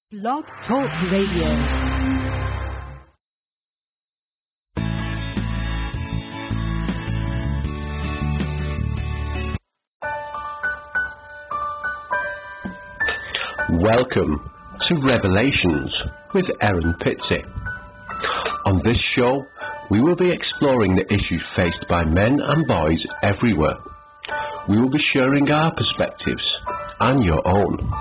Blog Talk Radio. Welcome to Revelations with Erin Pizzey. On this show, we will be exploring the issues faced by men and boys everywhere. We will be sharing our perspectives and your own.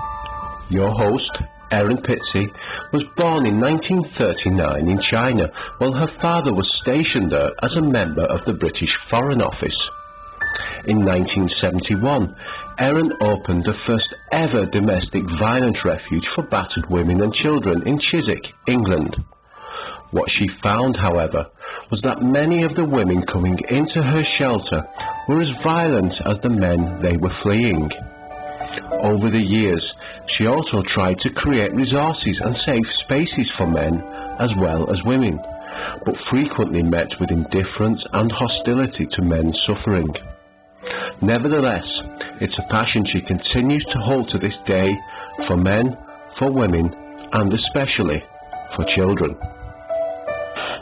Your host, Erin Pizzey, was born in 1939 in China while her father was stationed there as a member of the British Foreign Office. In 1971, Erin opened the first ever domestic violence refuge for battered women and children in Chiswick, England. What she found, however, was that many of the women coming into her shelter were as violent as the men they were fleeing. Over the years, she also tried to create resources and safe spaces for men as well as women, but frequently met with indifference and hostility to men suffering. Nevertheless, it's a passion she continues to hold to this day for men, for women, and especially for children.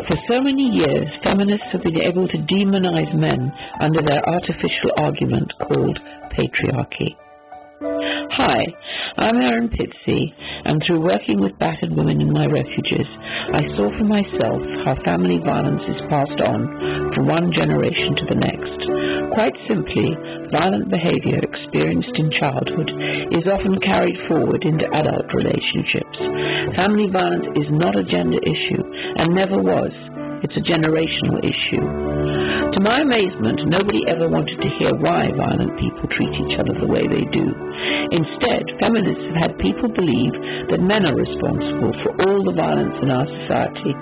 For so many years, feminists have been able to demonize men under their artificial argument called patriarchy. Hi, I'm Erin Pizzey, and through working with battered women in my refuges, I saw for myself how family violence is passed on from one generation to the next. Quite simply, violent behavior experienced in childhood is often carried forward into adult relationships. Family violence is not a gender issue, and never was. It's a generational issue. To my amazement, nobody ever wanted to hear why violent people treat each other the way they do. Instead, feminists have had people believe that men are responsible for all the violence in our society.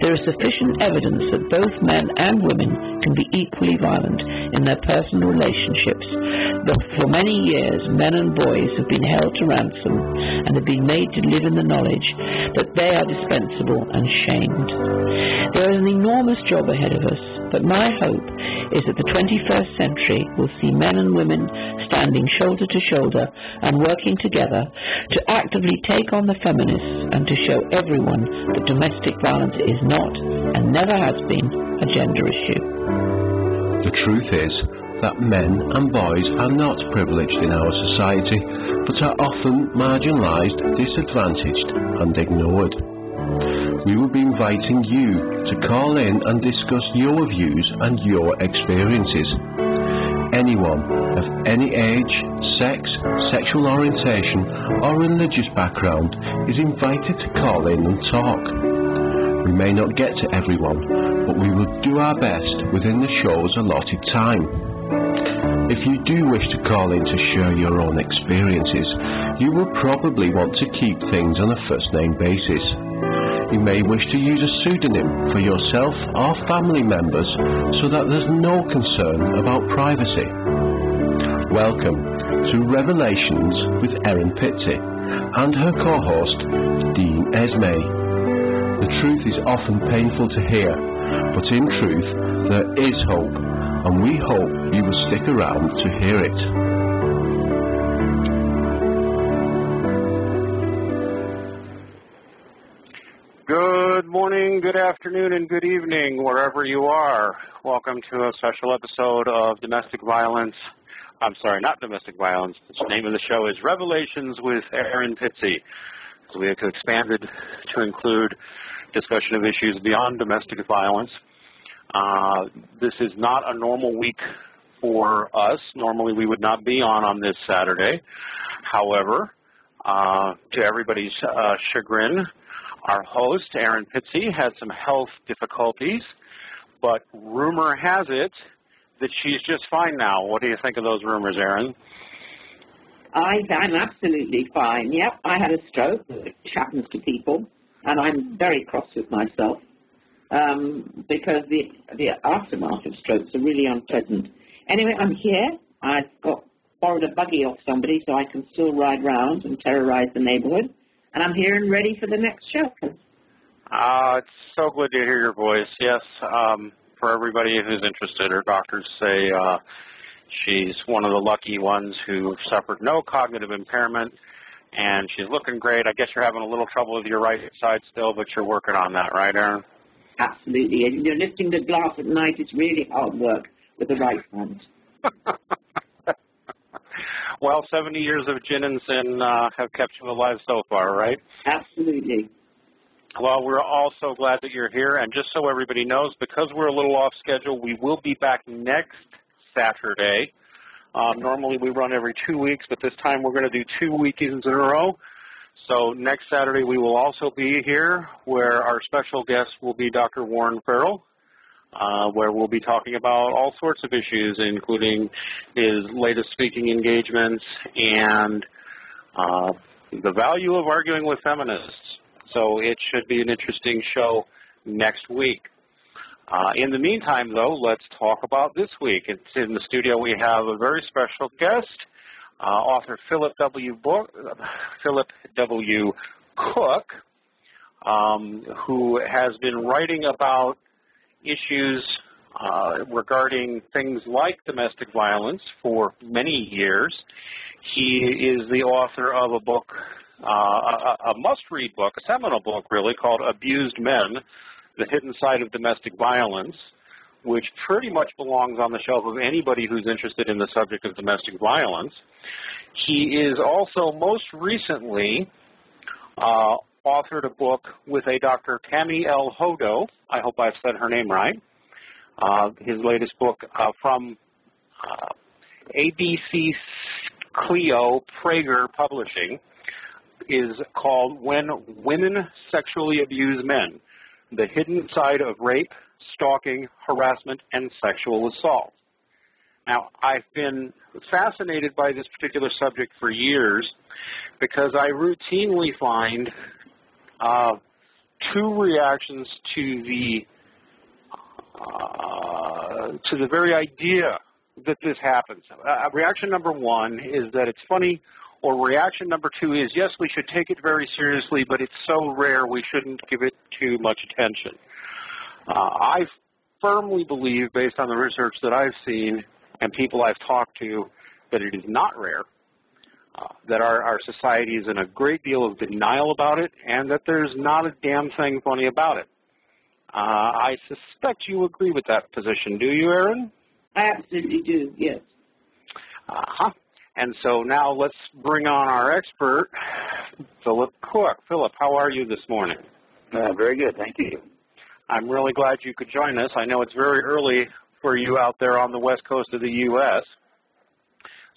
There is sufficient evidence that both men and women can be equally violent in their personal relationships, but for many years, men and boys have been held to ransom and have been made to live in the knowledge that they are dispensable and shamed. There is an enormous job ahead of us, but my hope is that the 21st century will see men and women standing shoulder to shoulder and working together to actively take on the feminists and to show everyone that domestic violence is not and never has been a gender issue. The truth is that men and boys are not privileged in our society, but are often marginalised, disadvantaged and ignored. We will be inviting you to call in and discuss your views and your experiences. Anyone of any age, sex, sexual orientation or religious background is invited to call in and talk. We may not get to everyone, but we will do our best within the show's allotted time. If you do wish to call in to share your own experiences, you will probably want to keep things on a first-name basis. You may wish to use a pseudonym for yourself or family members so that there's no concern about privacy. Welcome to Revelations with Erin Pizzey and her co-host, Dean Esme. The truth is often painful to hear, but in truth there is hope, and we hope you will stick around to hear it. Good morning, good afternoon, and good evening, wherever you are. Welcome to a special episode of Domestic Violence. I'm sorry, not Domestic Violence. The name of the show is Revelations with Erin Pizzey. So we have expanded to include discussion of issues beyond domestic violence. This is not a normal week for us. Normally we would not be on this Saturday. However, to everybody's chagrin, our host, Erin Pizzey, had some health difficulties, but rumor has it that she's just fine now. What do you think of those rumors, Erin? I'm absolutely fine. Yep, I had a stroke, which happens to people, and I'm very cross with myself because the aftermath of strokes are really unpleasant. Anyway, I'm here. I've borrowed a buggy off somebody so I can still ride round and terrorize the neighborhood. And I'm here and ready for the next show. It's so good to hear your voice. Yes, for everybody who's interested, her doctors say she's one of the lucky ones who suffered no cognitive impairment and she's looking great. I guess you're having a little trouble with your right side still, but you're working on that, right, Erin? Absolutely. And you're lifting the glass at night. It's really hard work with the right hand. Well, 70 years of gin and sin have kept you alive so far, right? Absolutely. Well, we're all so glad that you're here. And just so everybody knows, because we're a little off schedule, we will be back next Saturday. Normally we run every 2 weeks, but this time we're going to do 2 weekends in a row. So next Saturday we will also be here, where our special guest will be Dr. Warren Farrell, where we'll be talking about all sorts of issues, including his latest speaking engagements and the value of arguing with feminists. So it should be an interesting show next week. In the meantime, though, let's talk about this week. It's in the studio we have a very special guest, author Philip W. Cook, who has been writing about issues regarding things like domestic violence for many years. He is the author of a book, a must-read book, a seminal book, really, called Abused Men, The Hidden Side of Domestic Violence, which pretty much belongs on the shelf of anybody who's interested in the subject of domestic violence. He is also most recently authored a book with a Dr. Tammy L. Hodo. I hope I've said her name right. His latest book from ABC Clio Prager Publishing is called When Women Sexually Abuse Men, The Hidden Side of Rape, Stalking, Harassment, and Sexual Assault. Now, I've been fascinated by this particular subject for years because I routinely find two reactions to the very idea that this happens. Reaction number one is that it's funny, or reaction number two is, yes, we should take it very seriously, but it's so rare we shouldn't give it too much attention. I firmly believe, based on the research that I've seen and people I've talked to, that it is not rare, that our society is in a great deal of denial about it, and that there's not a damn thing funny about it. I suspect you agree with that position, do you, Erin? I absolutely do, yes. And so now let's bring on our expert, Philip Cook. Philip, how are you this morning? Very good, thank you. I'm really glad you could join us. I know it's very early for you out there on the west coast of the U.S.,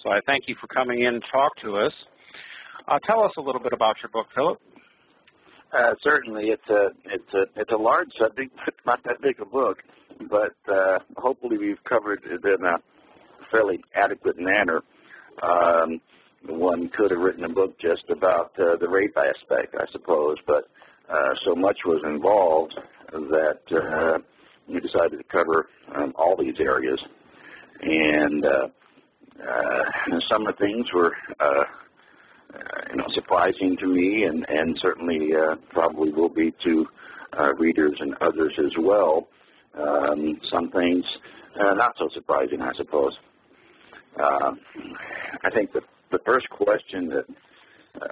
so I thank you for coming in to talk to us. Tell us a little bit about your book, Philip. Certainly, it's a large subject. It's not that big a book, but hopefully we've covered it in a fairly adequate manner. One could have written a book just about the rape aspect, I suppose, but so much was involved that we decided to cover all these areas. And some of the things were surprising to me, and certainly probably will be to readers and others as well. Some things not so surprising, I suppose. I think the first question that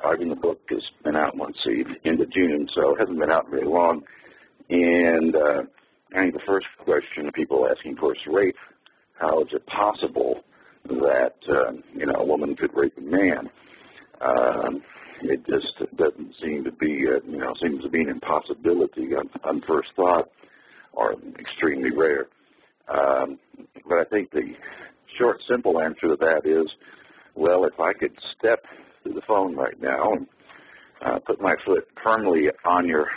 arguing the book has been out, let's see, end of June, so it hasn't been out very long. And I think the first question people asking for is rape. How is it possible that a woman could rape a man? It just doesn't seem to be, seems to be an impossibility on first thought, or extremely rare. But I think the short, simple answer to that is, well, if I could step to the phone right now and put my foot firmly on your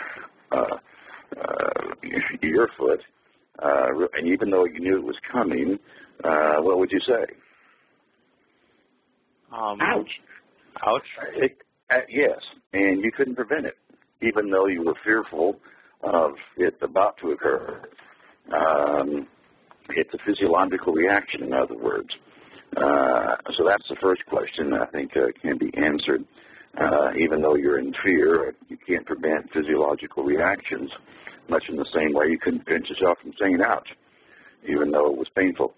foot, and even though you knew it was coming, what would you say? Ouch. Ouch. Yes, and you couldn't prevent it, even though you were fearful of it about to occur. It's a physiological reaction, in other words. So that's the first question I think can be answered. Even though you're in fear, you can't prevent physiological reactions, much in the same way you couldn't prevent yourself from saying ouch, even though it was painful.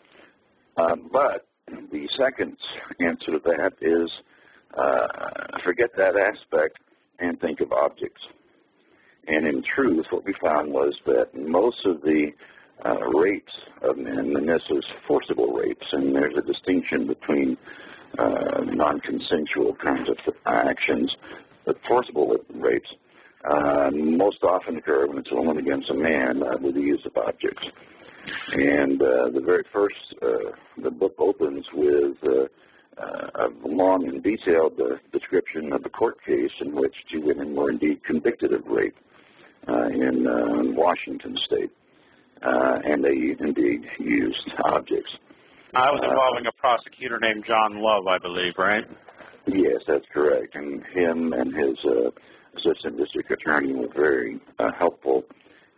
But the second answer to that is forget that aspect and think of objects. And in truth, what we found was that most of the rapes of men, and this is forcible rapes, and there's a distinction between non-consensual kinds of actions, but forcible rapes most often occur when it's a woman against a man with the use of objects. And the very first, the book opens with a long and detailed description of the court case in which two women were indeed convicted of rape in Washington State, and they indeed used objects. I was involving a prosecutor named John Love, I believe, right? Yes, that's correct. And him and his assistant district attorney were very helpful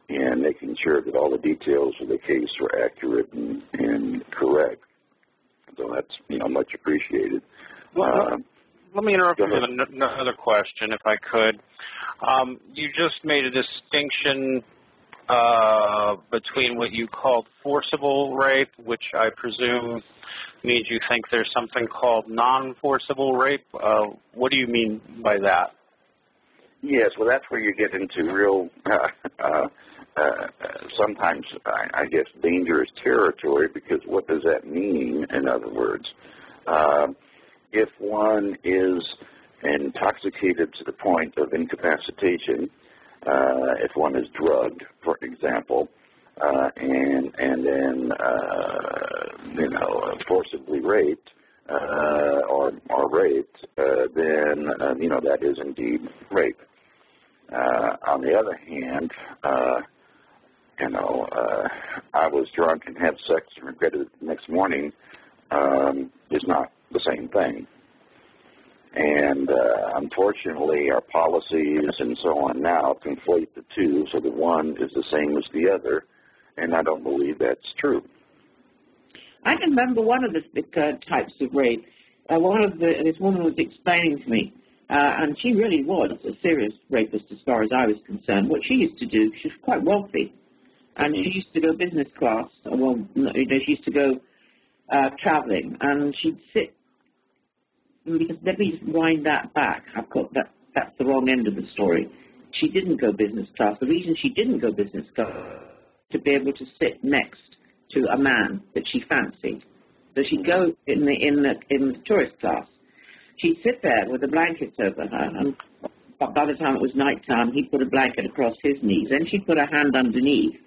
in making sure that all the details of the case were accurate and correct. So that's, much appreciated. Well, let me interrupt you with another question, if I could. You just made a distinction between what you called forcible rape, which I presume means you think there's something called non-forcible rape. What do you mean by that? Yes, well, that's where you get into real, sometimes, I guess, dangerous territory, because what does that mean, in other words? If one is intoxicated to the point of incapacitation, if one is drugged, for example, and then forcibly raped or raped, then that is indeed rape. On the other hand, I was drunk and had sex and regretted it the next morning is not the same thing. And unfortunately, our policies and so on now conflate the two, so that one is the same as the other, and I don't believe that's true. I can remember one of the types of rape. This woman was explaining to me, and she really was a serious rapist as far as I was concerned. What she used to do, she was quite wealthy, and she used to go business class. She used to go traveling, and she'd sit. Because let me just wind that back. That's the wrong end of the story. She didn't go business class. The reason she didn't go business class was to be able to sit next to a man that she fancied. So she'd go in the tourist class. She'd sit there with the blankets over her, and by the time it was nighttime, he'd put a blanket across his knees. Then she'd put her hand underneath,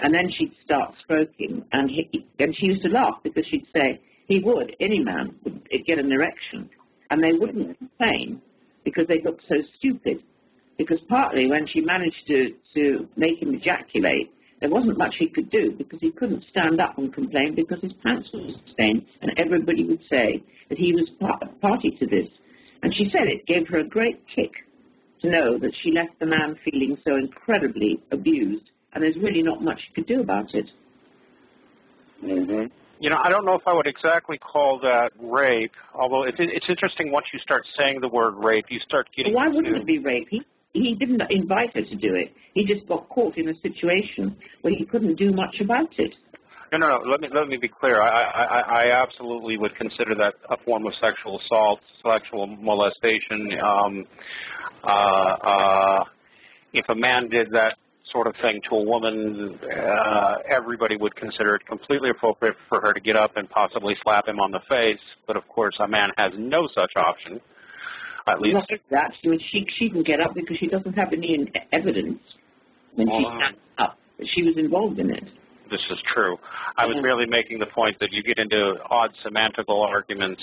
and then she'd start stroking. And she used to laugh, because she'd say, any man would get an erection, and they wouldn't complain because they looked so stupid. Because partly when she managed to make him ejaculate, there wasn't much he could do, because he couldn't stand up and complain because his pants were stained, and everybody would say that he was party to this. And she said it gave her a great kick to know that she left the man feeling so incredibly abused, and there's really not much she could do about it. Mm-hmm. I don't know if I would exactly call that rape, although it's interesting once you start saying the word rape, you start getting... Why wouldn't it be rape? He didn't invite her to do it. He just got caught in a situation where he couldn't do much about it. No. Let me be clear. I absolutely would consider that a form of sexual assault, sexual molestation. If a man did that sort of thing to a woman, everybody would consider it completely appropriate for her to get up and possibly slap him on the face. But of course, a man has no such option. At least not that. She can get up because she doesn't have any evidence when she stands up that she was involved in it. This is true. I was merely making the point that you get into odd semantical arguments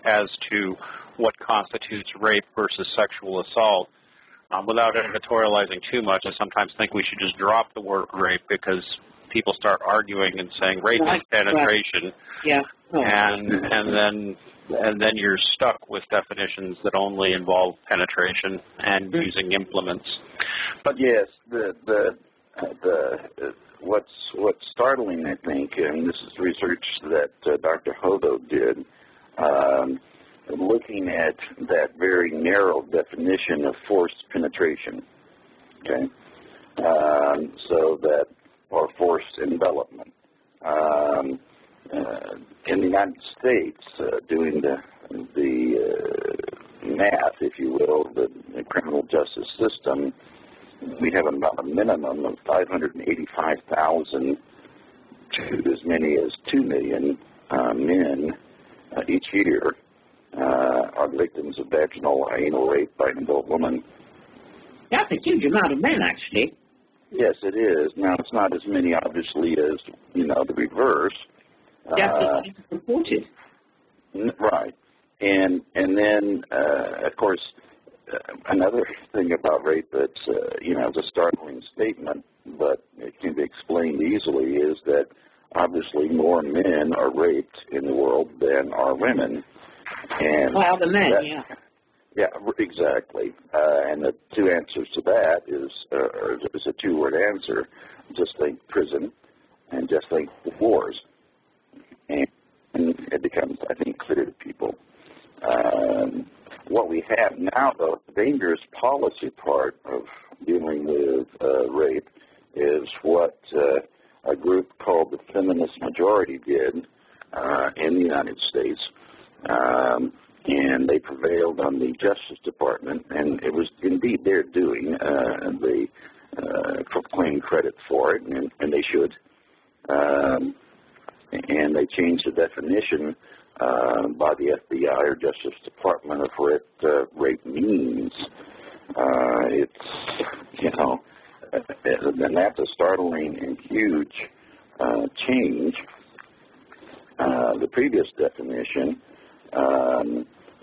as to what constitutes rape versus sexual assault. Without editorializing too much, I sometimes think we should just drop the word rape, because people start arguing and saying rape is penetration, yeah, and then you're stuck with definitions that only involve penetration and using implements. But yes, what's startling, I think, and this is research that Dr. Hodo did. Looking at that very narrow definition of forced penetration, okay, or forced envelopment. In the United States, doing the math, if you will, the criminal justice system, we have about a minimum of 585,000 to as many as 2 million men each year are victims of vaginal or anal rape by an adult woman. That's a huge amount of men, actually. Yes, it is. Now, it's not as many, obviously, as, the reverse. That's reported. Right. And then, of course, another thing about rape that's, it's a startling statement, but it can be explained easily, is that obviously more men are raped in the world than are women. And well, the men, yeah. Yeah, exactly. And the two answers to that is a two-word answer. Just think prison and just think wars. And it becomes, I think, clear to people. What we have now, though, the dangerous policy part of dealing with rape is what a group called the Feminist Majority did in the United States. And they prevailed on the Justice Department, and it was indeed their doing. They claim credit for it, and they should. And they changed the definition by the FBI or Justice Department of what rape means. And that's a startling and huge change. The previous definition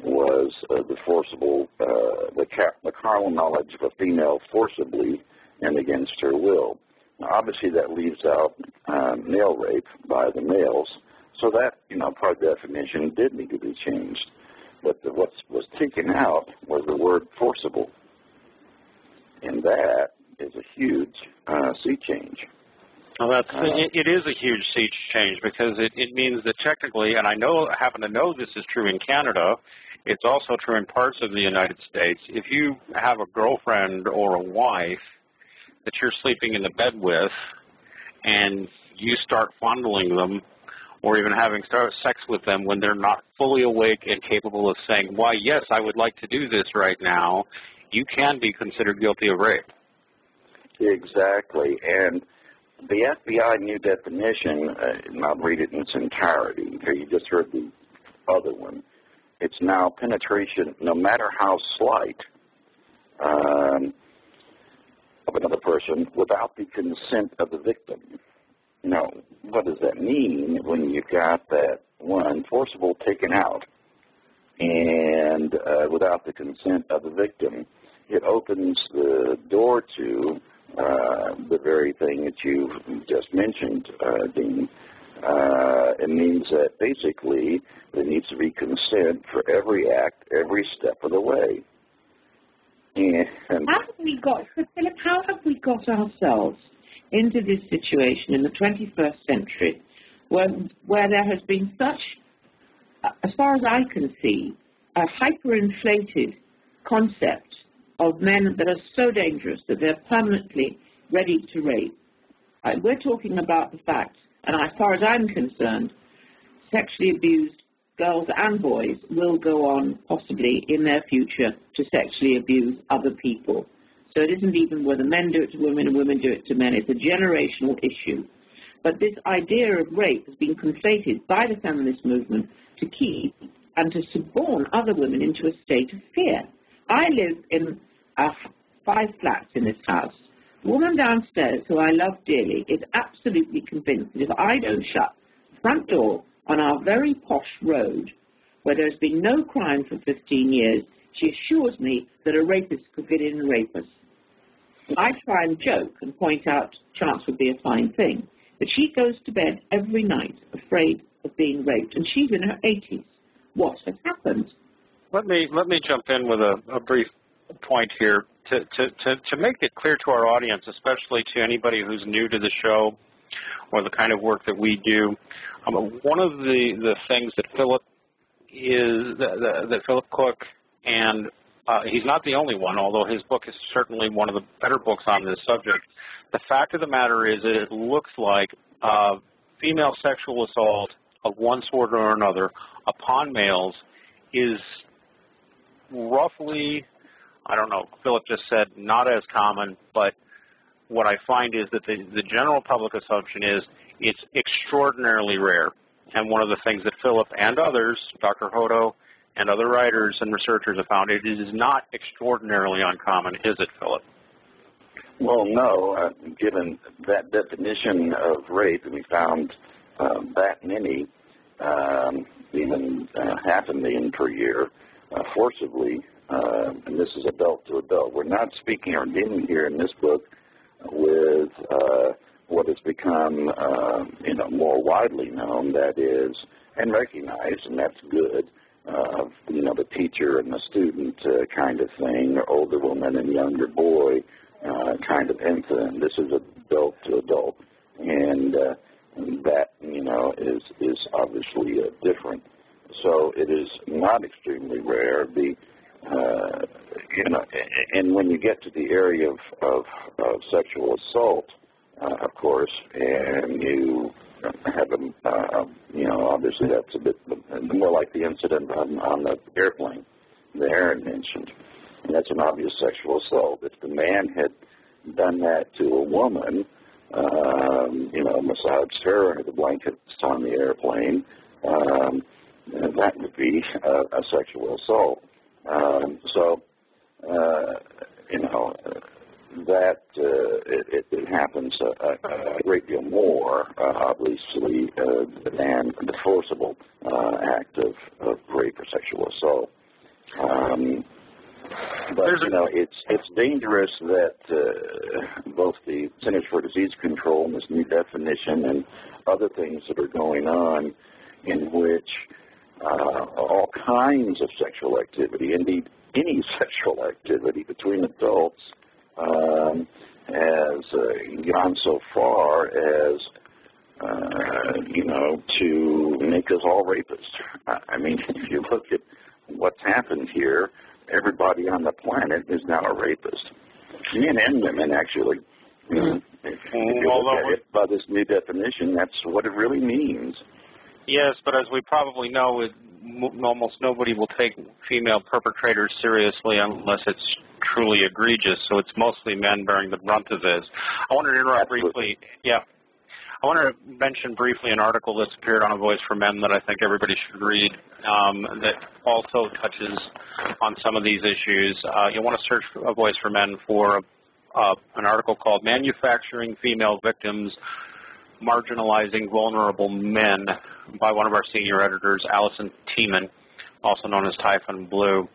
was the forcible, the carnal knowledge of a female forcibly and against her will. Now, obviously, that leaves out male rape by the males, so that, part of the definition did need to be changed. But what was taken out was the word forcible, and that is a huge sea change. Well, it is a huge sea change because it means that technically, and I happen to know this is true in Canada, it's also true in parts of the United States. If you have a girlfriend or a wife that you're sleeping in the bed with and you start fondling them or even having sex with them when they're not fully awake and capable of saying, why, yes, I would like to do this right now, you can be considered guilty of rape. Exactly. And the FBI new definition, and I'll read it in its entirety. Okay, you just heard the other one. It's now penetration, no matter how slight, of another person without the consent of the victim. Now, what does that mean when you've got that one, forcible taken out, and without the consent of the victim? It opens the door to the very thing that you just mentioned, Dean. It means that basically there needs to be consent for every act, every step of the way. And how have we got ourselves into this situation in the 21st century where there has been such, as far as I can see, a hyperinflated concept of men that are so dangerous that they're permanently ready to rape? We're talking about the fact, and as far as I'm concerned, sexually abused girls and boys will go on possibly in their future to sexually abuse other people. So it isn't even whether men do it to women and women do it to men. It's a generational issue. But this idea of rape has been conflated by the feminist movement to keep and to suborn other women into a state of fear. I live in 5 flats in this house. The woman downstairs, who I love dearly, is absolutely convinced that if I don't shut the front door on our very posh road, where there's been no crime for 15 years, she assures me that a rapist could get in and rape us. I try and joke and point out chance would be a fine thing, but she goes to bed every night afraid of being raped, and she's in her 80s. What has happened? Let me jump in with a brief point here to make it clear to our audience, especially to anybody who's new to the show or the kind of work that we do. One of the things that Philip Cook, and he's not the only one, although his book is certainly one of the better books on this subject. The fact of the matter is that it looks like female sexual assault of one sort or another upon males is roughly, I don't know, Philip just said not as common, but what I find is that the general public assumption is it's extraordinarily rare. And one of the things that Philip and others, Dr. Hodo and other writers and researchers have found, it is not extraordinarily uncommon, is it, Philip? Well, no. Given that definition of rape, and we found that many, even 500,000 per year, forcibly, and this is adult to adult. We're not speaking or dealing here in this book with what has become, more widely known, that is, and recognized, and that's good, the teacher and the student kind of thing, or older woman and younger boy kind of incident. This is adult to adult, and that, is obviously different. So it is not extremely rare. And when you get to the area of sexual assault, of course, and you have obviously that's a bit more like the incident on the airplane that Erin mentioned, and that's an obvious sexual assault. If the man had done that to a woman, massaged her under the blankets on the airplane, that would be a sexual assault. That it happens a great deal more, obviously, than the forcible act of rape or sexual assault. But it's dangerous that both the Centers for Disease Control and this new definition and other things that are going on, in which all kinds of sexual activity, indeed any sexual activity between adults, has gone so far as, to make us all rapists. I mean, if you look at what's happened here, everybody on the planet is now a rapist. Men and women, actually. If you look at it by this new definition, that's what it really means. Yes, but as we probably know, almost nobody will take female perpetrators seriously unless it's truly egregious, so it's mostly men bearing the brunt of this. I wanted to interrupt briefly. Yeah. I want to mention briefly an article that's appeared on A Voice for Men that I think everybody should read that also touches on some of these issues. You'll want to search for A Voice for Men for an article called Manufacturing Female Victims, Marginalizing Vulnerable Men by one of our senior editors, Allison Tiemann, also known as Typhon Blue.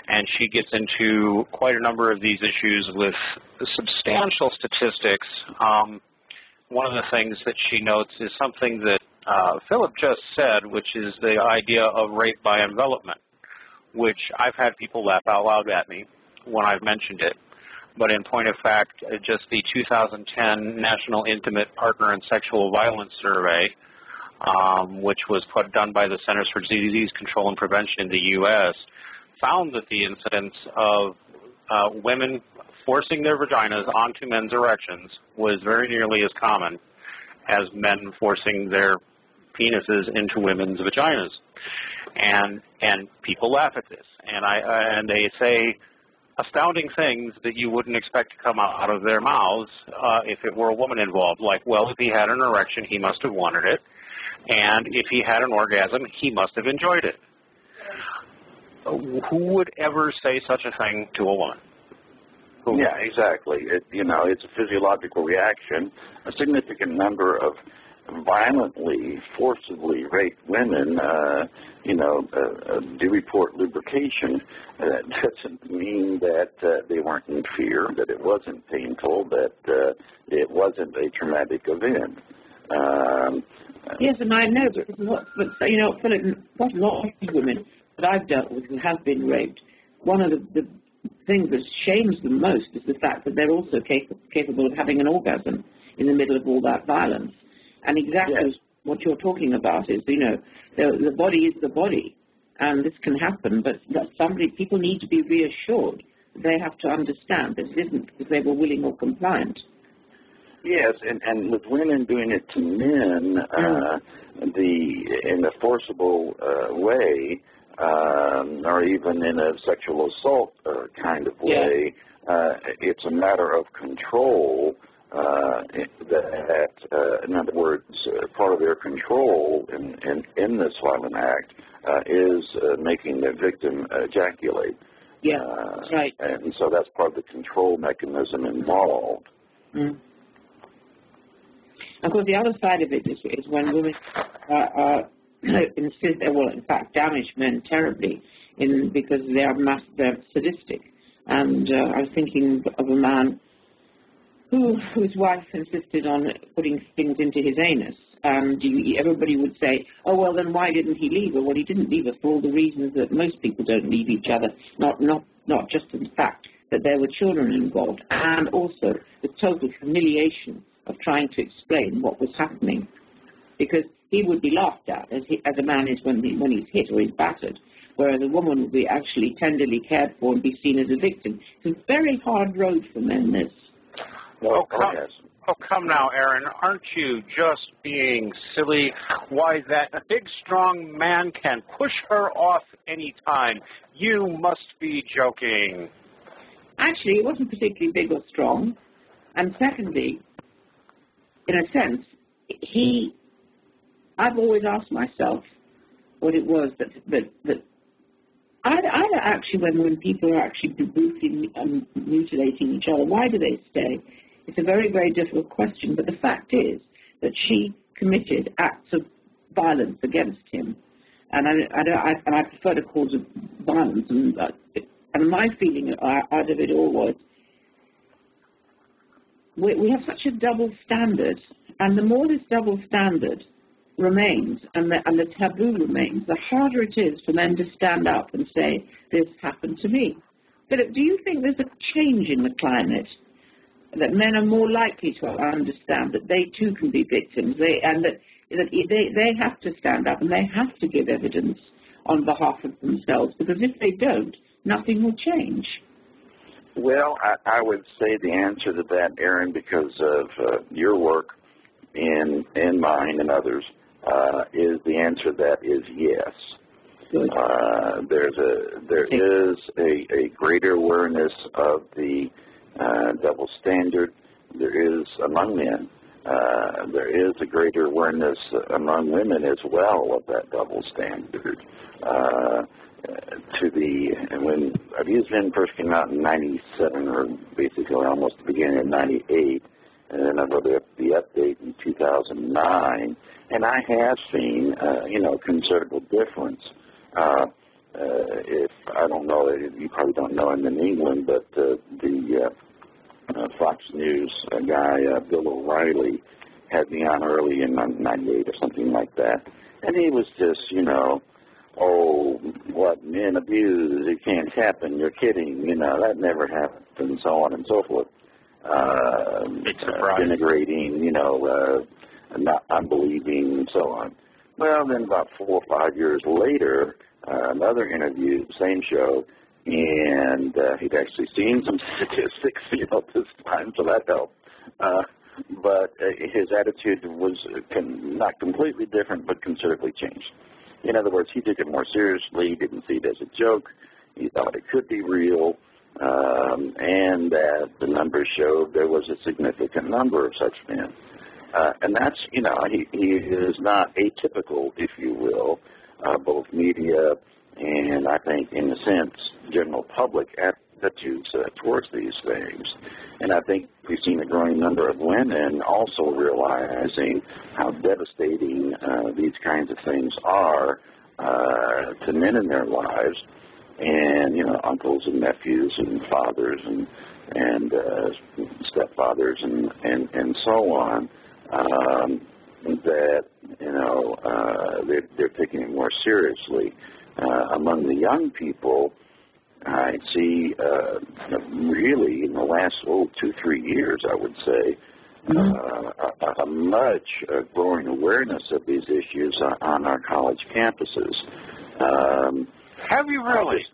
And she gets into quite a number of these issues with substantial statistics. One of the things that she notes is something that Philip just said, which is the idea of rape by envelopment, which I've had people laugh out loud at me when I've mentioned it. But in point of fact, just the 2010 National Intimate Partner and Sexual Violence Survey, which was done by the Centers for Disease Control and Prevention in the U.S., found that the incidence of women forcing their vaginas onto men's erections was very nearly as common as men forcing their penises into women's vaginas. And people laugh at this, and they say astounding things that you wouldn't expect to come out of their mouths if it were a woman involved, like, well, if he had an erection, he must have wanted it, and if he had an orgasm, he must have enjoyed it. Who would ever say such a thing to a woman? Yeah, exactly. It's a physiological reaction. A significant number of violently, forcibly raped women, do report lubrication. That doesn't mean that they weren't in fear, that it wasn't painful, that it wasn't a traumatic event. Yes, and I know, Philip, what a lot of women that I've dealt with who have been raped, one of the things that shames them most is the fact that they're also capable of having an orgasm in the middle of all that violence. And exactly what you're talking about is, the body is the body, and this can happen, but people need to be reassured. They have to understand that it isn't because they were willing or compliant. Yes, and with women doing it to men, in a forcible way, or even in a sexual assault kind of way. It's a matter of control that, in other words, part of their control in this violent act is making the victim ejaculate. Yeah, that's right. And so that's part of the control mechanism involved. Mm. Of course, the other side of it is when women in fact, damage men terribly because they're sadistic. And I was thinking of a man whose wife insisted on putting things into his anus. And everybody would say, oh, well, then why didn't he leave her? Well, he didn't leave her for all the reasons that most people don't leave each other, not just in the fact that there were children involved, and also the total humiliation of trying to explain what was happening. Because he would be laughed at, as a man is when he's hit or he's battered, whereas a woman would be actually tenderly cared for and be seen as a victim. It's a very hard road for men, this. Come now, Erin. Aren't you just being silly? Why, that big, strong man can push her off any time. You must be joking. Actually, it wasn't particularly big or strong. And secondly, in a sense, I've always asked myself what it was that either actually when people are actually brutally mutilating each other, why do they stay? It's a very, very difficult question, but the fact is that she committed acts of violence against him, and I prefer to call it violence. And my feeling out of it all was we have such a double standard, and the more this double standard remains and the taboo remains, the harder it is for men to stand up and say, this happened to me. Philip, do you think there's a change in the climate, that men are more likely to understand that they too can be victims, and that they have to stand up and they have to give evidence on behalf of themselves, because if they don't, nothing will change? Well, I would say the answer to that, Erin, because of your work and mine and others, is the answer that is yes. Good. There is a greater awareness of the double standard. There is among men. There is a greater awareness among women as well of that double standard. When Abused Men first came out in 97, or basically almost the beginning of 98, and then I wrote the update in 2009, and I have seen, considerable difference. If I don't know, you probably don't know him in England, but the Fox News guy, Bill O'Reilly, had me on early in 98 or something like that, and he was just, oh, what, men abuse, it can't happen, you're kidding, that never happened, and so on and so forth. Denigrating, not unbelieving, and so on. Well, then about 4 or 5 years later, another interview, same show, and he'd actually seen some statistics, this time, so that helped. But his attitude was not completely different, but considerably changed. In other words, he took it more seriously, didn't see it as a joke, he thought it could be real, and that the numbers showed there was a significant number of such men. And that's, he is not atypical, if you will, both media and I think, in a sense, general public attitudes towards these things. And I think we've seen a growing number of women also realizing how devastating these kinds of things are to men in their lives, and, uncles and nephews and fathers and stepfathers and so on, that, they're taking it more seriously. Among the young people, I see really in the last 2-3 years, I would say, a much growing awareness of these issues on our college campuses. Have you really?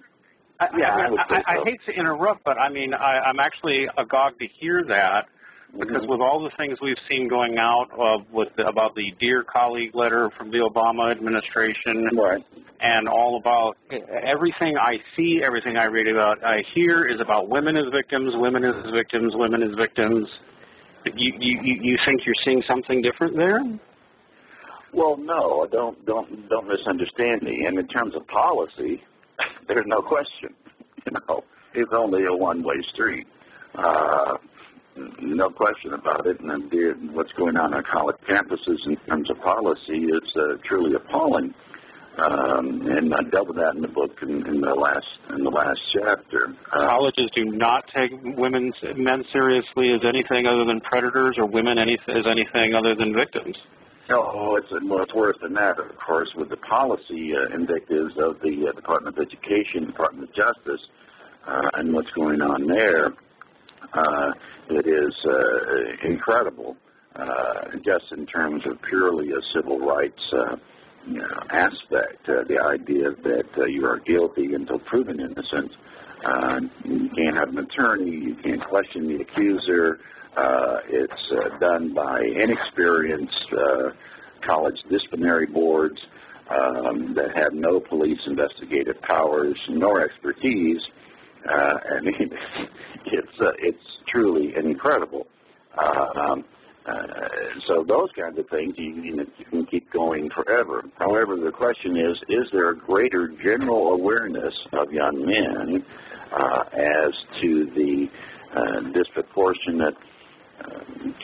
I hate to interrupt, but I'm actually agog to hear that, because with all the things we've seen going out about the Dear Colleague letter from the Obama administration, right, and all about everything I see, everything I read about, I hear is about women as victims, women as victims, women as victims. You think you're seeing something different there? Well, no, don't misunderstand me. And in terms of policy, there's no question. It's only a one-way street. No question about it. And what's going on college campuses in terms of policy is truly appalling. And I dealt with that in the book in the last chapter. Colleges do not take men seriously as anything other than predators, or women as anything other than victims. Oh, it's worse than that, of course, with the policy indicatives of the Department of Education, Department of Justice, and what's going on there. It is incredible, just in terms of purely a civil rights aspect. The idea that you are guilty until proven innocent. You can't have an attorney. You can't question the accuser. It's done by inexperienced college disciplinary boards that have no police investigative powers nor expertise. I mean, it's truly incredible. So those kinds of things, you can keep going forever. However, the question is there a greater general awareness of young men as to the disproportionate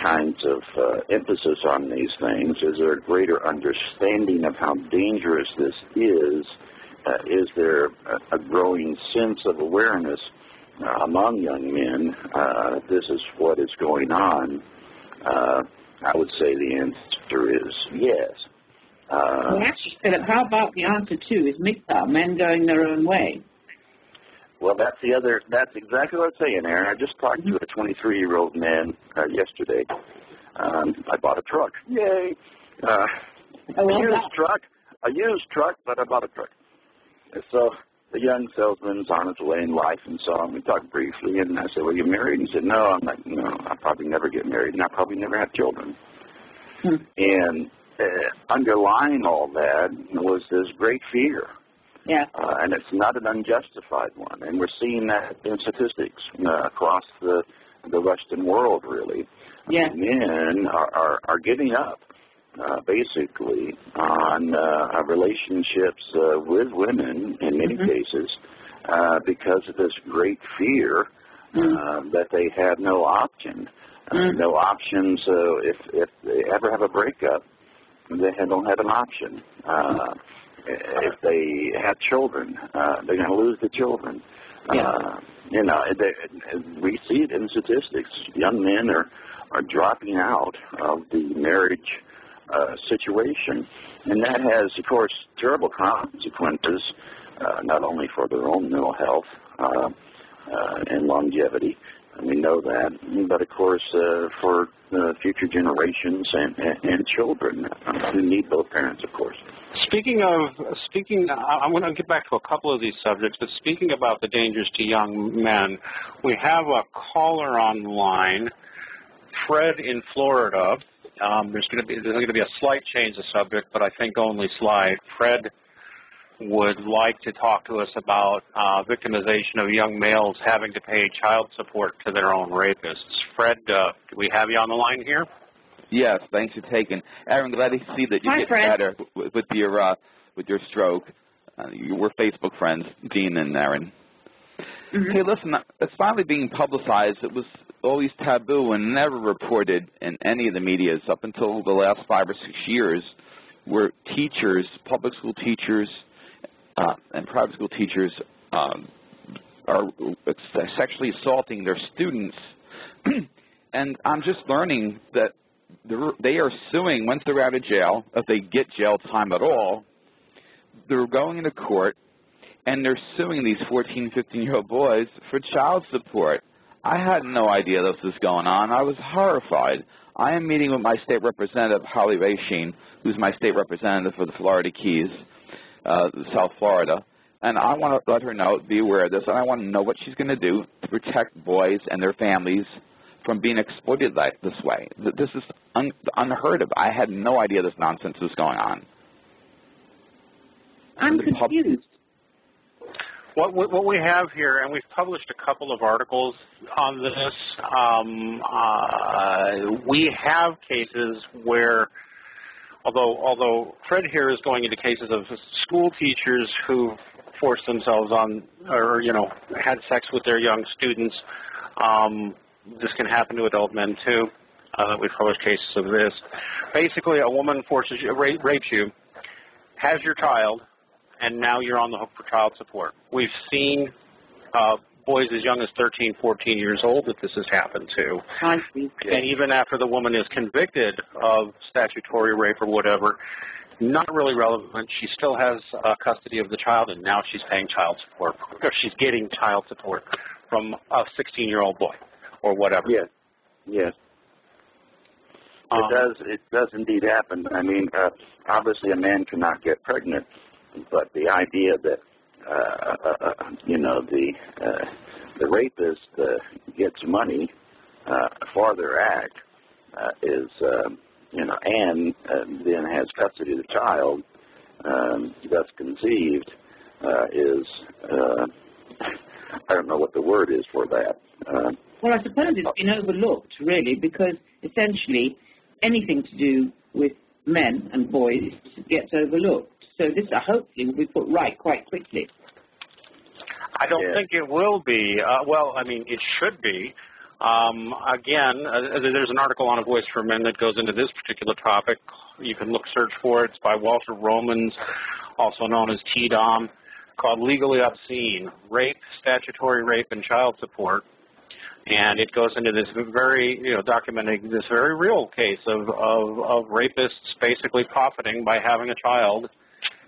kinds of emphasis on these things? Is there a greater understanding of how dangerous this is? Is there a growing sense of awareness among young men? This is what is going on. I would say the answer is yes. How about the answer two? Is men going their own way? Well, that's exactly what I'm saying, Erin. I just talked to a 23-year-old man yesterday. I bought a truck. Yay! A used truck, but I bought a truck. And so the young salesman's on his way in life, and so we talked briefly, and I said, well, you married? And he said, no. I'm like, no, I'll probably never get married, and I'll probably never have children. And underlying all that was this great fear. Yeah. And it's not an unjustified one. And we're seeing that in statistics across the Western world, really. Yeah. Men are giving up, basically, on relationships with women in many cases because of this great fear that they have no option. No options if they ever have a breakup, they don't have an option. If they have children, they're going to lose the children. We see it in statistics. Young men are dropping out of the marriage situation, and that has, of course, terrible consequences, not only for their own mental health and longevity, and we know that, but of course for future generations and children who need both parents, of course. I'm going to get back to a couple of these subjects, but speaking about the dangers to young men, we have a caller on the line, Fred in Florida. There's going to be a slight change of subject, but I think only slight. Fred would like to talk to us about victimization of young males having to pay child support to their own rapists. Fred, do we have you on the line here? Yes, thanks for taking. Erin, glad to see that you get better with your stroke. We're Facebook friends, Dean and Erin. Hey, listen, it's finally being publicized. It was always taboo and never reported in any of the medias up until the last 5 or 6 years, where teachers, public school teachers and private school teachers are sexually assaulting their students. And I'm just learning that they are suing once they're out of jail, if they get jail time at all. They're going into court, and they're suing these 14, 15-year-old boys for child support. I had no idea this was going on. I was horrified. I am meeting with my state representative, Holly Rasheen, who's my state representative for the Florida Keys, South Florida, and I want to let her know, be aware of this, and I want to know what she's going to do to protect boys and their families from being exploited this way. This is unheard of. I had no idea this nonsense was going on. I'm confused. What we have here, and we've published a couple of articles on this, we have cases where, although Fred here is going into cases of school teachers who forced themselves on, or, had sex with their young students. This can happen to adult men, too. We've published cases of this. Basically, a woman forces you, rapes you, has your child, and now you're on the hook for child support. We've seen boys as young as 13, 14 years old that this has happened to. I see. And even after the woman is convicted of statutory rape or whatever, not really relevant. She still has custody of the child, and now she's paying child support, or she's getting child support from a 16-year-old boy or whatever. Yes, yes. It does indeed happen. I mean, obviously a man cannot get pregnant, but the idea that the rapist gets money for their act is and then has custody of the child, thus conceived, is I don't know what the word is for that. Well, I suppose it's been overlooked, really, because essentially anything to do with men and boys gets overlooked. So this hopefully will be put right quite quickly. I don't think it will be. Well, I mean, it should be. Again, there's an article on A Voice for Men that goes into this particular topic. You can search for it. It's by Walter Romans, also known as T-Dom, called Legally Obscene, Rape, Statutory Rape, and Child Support. And it goes into this very, documenting this very real case of rapists basically profiting by having a child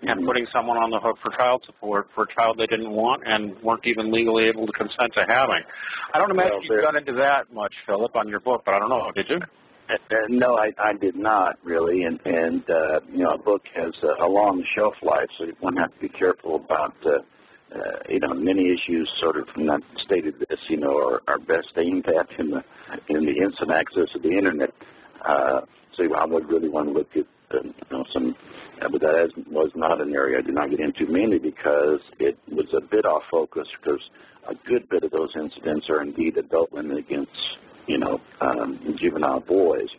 and putting someone on the hook for child support for a child they didn't want and weren't even legally able to consent to having. I don't imagine you got into that much, Philip, on your book, but I don't know. Did you? No, I did not really, and a book has a long shelf life, so one has to be careful about many issues sort of not stated this, are best aimed at in the instant access of the internet. So I would really want to look at some, but that was not an area I did not get into, mainly because it was a bit off focus, because a good bit of those incidents are indeed adult women against juvenile boys,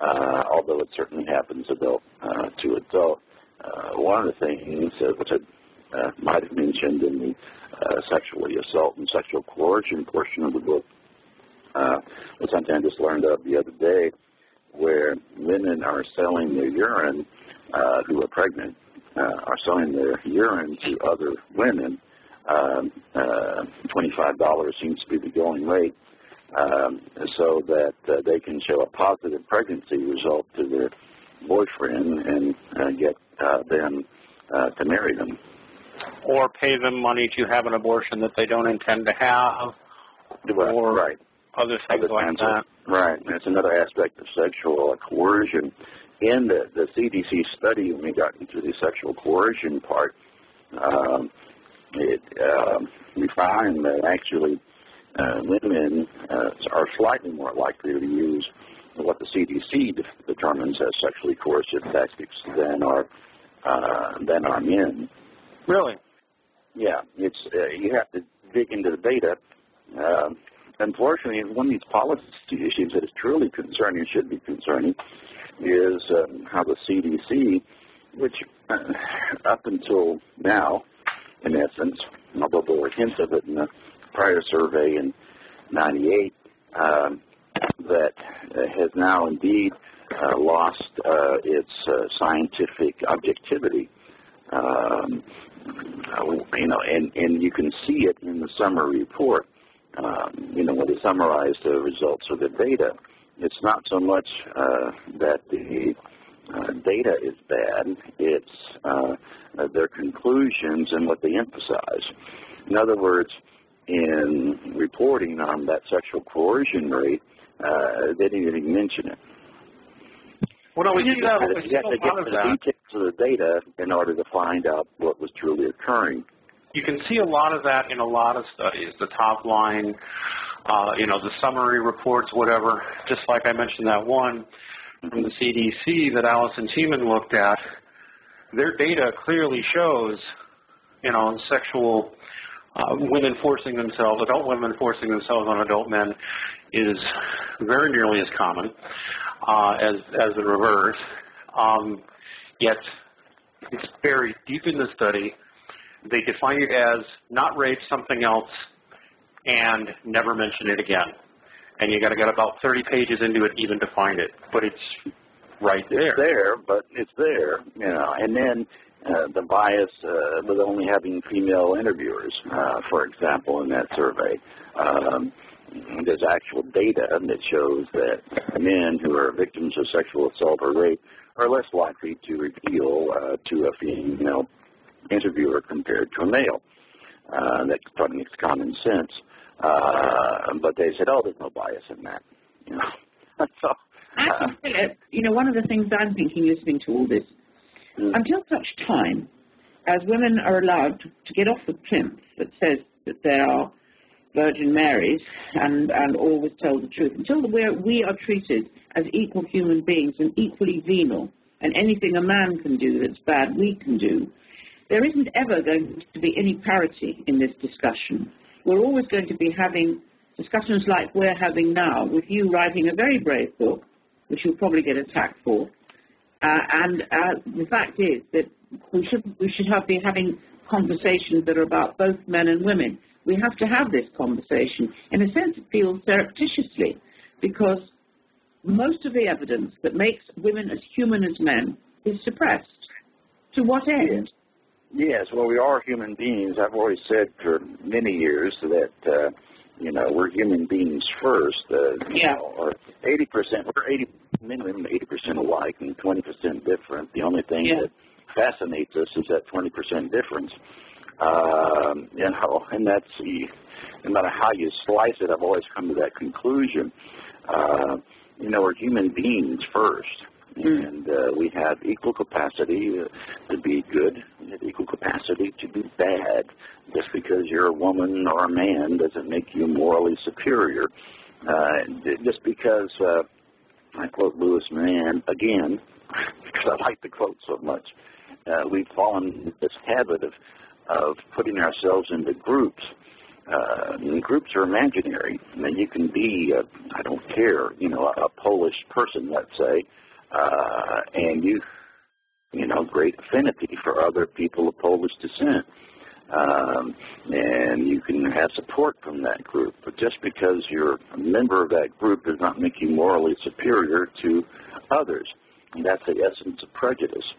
although it certainly happens adult to adult. One of the things which I might have mentioned in the sexually assault and sexual coercion portion of the book was something I just learned of the other day, where women are selling their urine, who are pregnant, are selling their urine to other women. $25 seems to be the going rate, so that they can show a positive pregnancy result to their boyfriend and get them to marry them. Or pay them money to have an abortion that they don't intend to have. Or right. Other things like that. Right. That's another aspect of sexual coercion. In the CDC study, when we got into the sexual coercion part, we find that actually women are slightly more likely to use what the CDC determines as sexually coercive tactics than are men. Really? Yeah. It's you have to dig into the data. Unfortunately, one of these policy issues that is truly concerning, should be concerning, is how the CDC, which up until now, in essence, although there were hints of it in a prior survey in '98, that has now indeed lost its scientific objectivity. And you can see it in the summary report. When they summarize the results of the data, it's not so much that the data is bad, it's their conclusions and what they emphasize. In other words, in reporting on that sexual coercion rate, they didn't even mention it. Well, no, we see that. You have to get to the details of the data in order to find out what was truly occurring. You can see a lot of that in a lot of studies, the top line, the summary reports, whatever, just like I mentioned that one from the CDC that Allison Tiemann looked at. their data clearly shows, sexual women forcing themselves, adult women forcing themselves on adult men is very nearly as common as the reverse. Yet it's buried deep in the study. They define it as not rape, something else, and never mention it again. And you got to get about 30 pages into it even to find it. But it's right there. It's there, but it's there, And then the bias with only having female interviewers, for example, in that survey. There's actual data that shows that men who are victims of sexual assault or rape are less likely to reveal to a female interviewer compared to a male. That probably makes common sense. But they said, there's no bias in that. So, one of the things I'm thinking, listening to all this, until such time as women are allowed to get off the plinth that says that they are Virgin Marys and always tell the truth, until we are treated as equal human beings and equally venal, and anything a man can do that's bad we can do, there isn't ever going to be any parity in this discussion. We're always going to be having discussions like we're having now, with you writing a very brave book, which you'll probably get attacked for. The fact is that we should be having conversations that are about both men and women. We have to have this conversation. In a sense, it feels surreptitiously, because most of the evidence that makes women as human as men is suppressed. To what end? Yes, well, we are human beings. I've always said for many years that, we're human beings first. 80%, we're men and women 80% alike and 20% different. The only thing that fascinates us is that 20% difference. And that's no matter how you slice it, I've always come to that conclusion. We're human beings first. And we have equal capacity to be good. We have equal capacity to be bad. Just because you're a woman or a man doesn't make you morally superior. Just because, I quote Louis Mann again, because I like the quote so much, we've fallen into this habit of putting ourselves into groups. And groups are imaginary. You can be, I don't care, a Polish person, let's say, and great affinity for other people of Polish descent. And you can have support from that group. But just because you're a member of that group does not make you morally superior to others. And that's the essence of prejudice.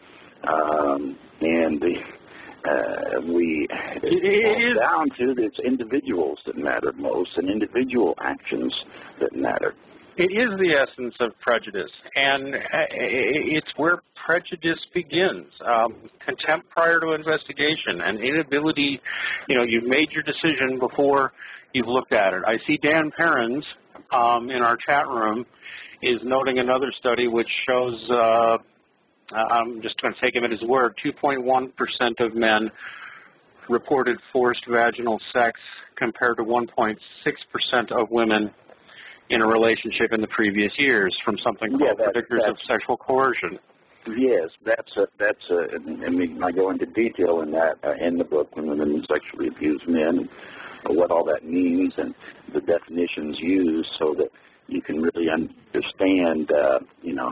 It's down to it's individuals that matter most and individual actions that matter. It is the essence of prejudice, and it's where prejudice begins. Contempt prior to investigation, and inability, you've made your decision before you've looked at it. I see Dan Perrins in our chat room is noting another study which shows, I'm just going to take him at his word, 2.1% of men reported forced vaginal sex compared to 1.6% of women in a relationship in the previous years, from something called predictors of sexual coercion. Yes, I go into detail in that in the book when women sexually abuse men, what all that means, and the definitions used, so that you can really understand,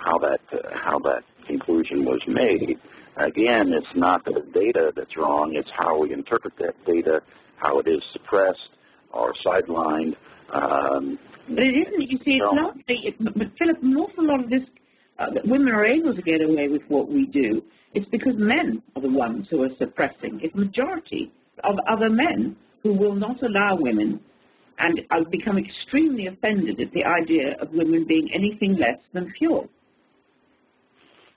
how that conclusion was made. Again, it's not the data that's wrong; it's how we interpret that data, how it is suppressed or sidelined. But it isn't. You see, it's not. But Philip, an awful lot of this, that women are able to get away with what we do. It's because men are the ones who are suppressing. It's majority of other men who will not allow women, and become extremely offended at the idea of women being anything less than pure.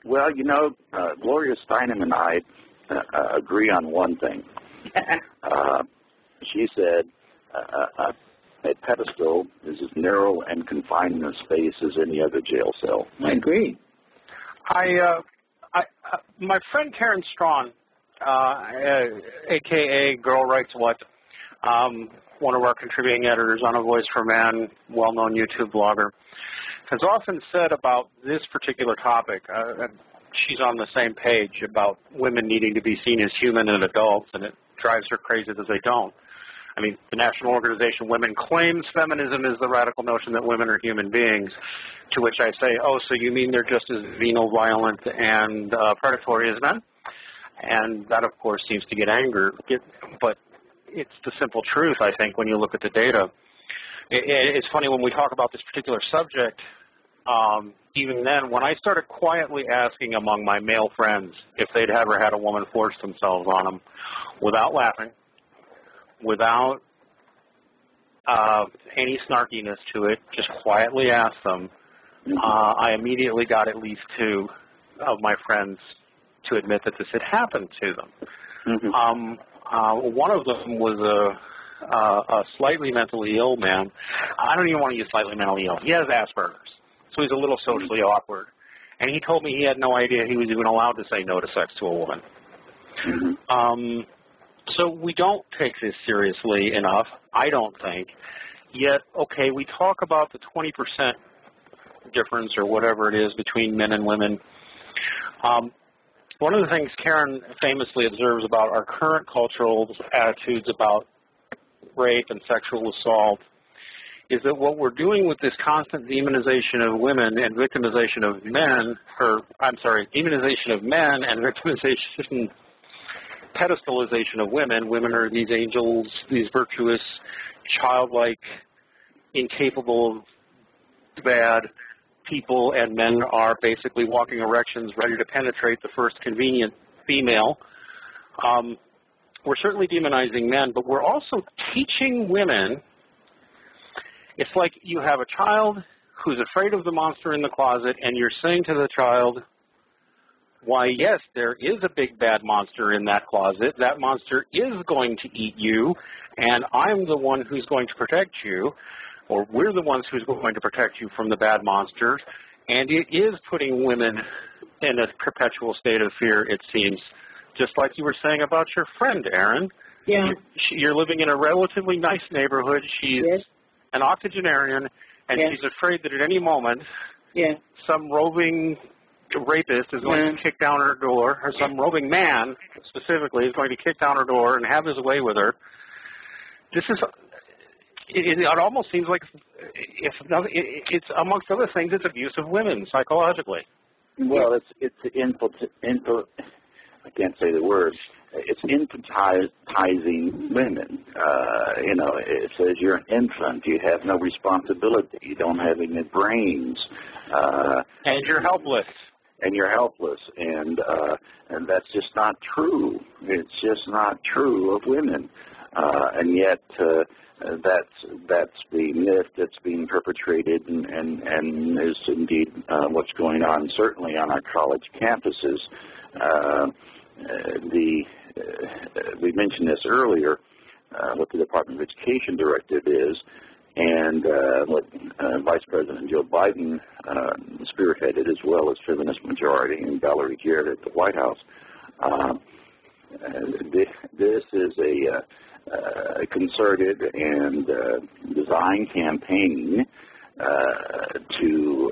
Well, Gloria Steinem and I agree on one thing. She said a pedestal is as narrow and confined in a space as any other jail cell. I agree. My friend Karen Strawn, a.k.a. Girl Writes What, one of our contributing editors on A Voice for Man, well-known YouTube blogger, has often said about this particular topic, she's on the same page about women needing to be seen as human and adults, and it drives her crazy that they don't. I mean, the National Organization of Women claims feminism is the radical notion that women are human beings, to which I say, oh, so you mean they're just as venal, violent, and predatory as men? And that, of course, seems to get anger. But it's the simple truth, I think, when you look at the data. It's funny, when we talk about this particular subject, even then, when I started quietly asking among my male friends if they'd ever had a woman force themselves on them, without laughing, without any snarkiness to it, just quietly asked them, I immediately got at least 2 of my friends to admit that this had happened to them. One of them was a slightly mentally ill man. I don't even want to use slightly mentally ill. He has Asperger's, so he's a little socially awkward. And he told me he had no idea he was even allowed to say no to sex to a woman. So we don't take this seriously enough, I don't think. Yet, okay, we talk about the 20% difference or whatever it is between men and women. One of the things Karen famously observes about our current cultural attitudes about rape and sexual assault is that what we're doing with this constant demonization of women and victimization of men, demonization of men and victimization, pedestalization of women. Women are these angels, these virtuous, childlike, incapable, bad people, and men are basically walking erections ready to penetrate the first convenient female. We're certainly demonizing men, but we're also teaching women. It's like you have a child who's afraid of the monster in the closet, and you're saying to the child, why, yes, there is a big bad monster in that closet. That monster is going to eat you, and I'm the one who's going to protect you, or we're the ones who's going to protect you from the bad monsters. And it is putting women in a perpetual state of fear, it seems, just like you were saying about your friend, Erin. Yeah. You're living in a relatively nice neighborhood. She's an octogenarian, and she's afraid that at any moment some roving rapist is going to kick down her door, or some roving man specifically is going to kick down her door and have his way with her. This is, it almost seems like, it's amongst other things, it's abuse of women psychologically. Well, it's I can't say the word. It's infantizing women. It says you're an infant. You have no responsibility. You don't have any brains. And you're helpless. And you're helpless. And that's just not true. It's just not true of women. And yet that's the myth that's being perpetrated and is indeed what's going on, certainly on our college campuses. We mentioned this earlier, what the Department of Education directive is, and what Vice President Joe Biden spearheaded, as well as Feminist Majority and Valerie Jarrett at the White House. This is a concerted and designed campaign to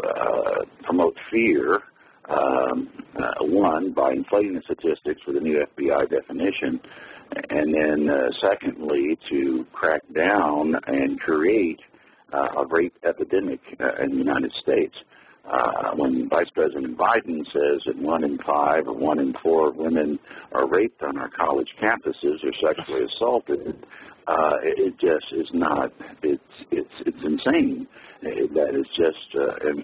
promote fear. One, by inflating the statistics with a new FBI definition, and then secondly, to crack down and create a rape epidemic in the United States. When Vice President Biden says that 1 in 5 or 1 in 4 women are raped on our college campuses or sexually assaulted, it just is not. It's insane. That is just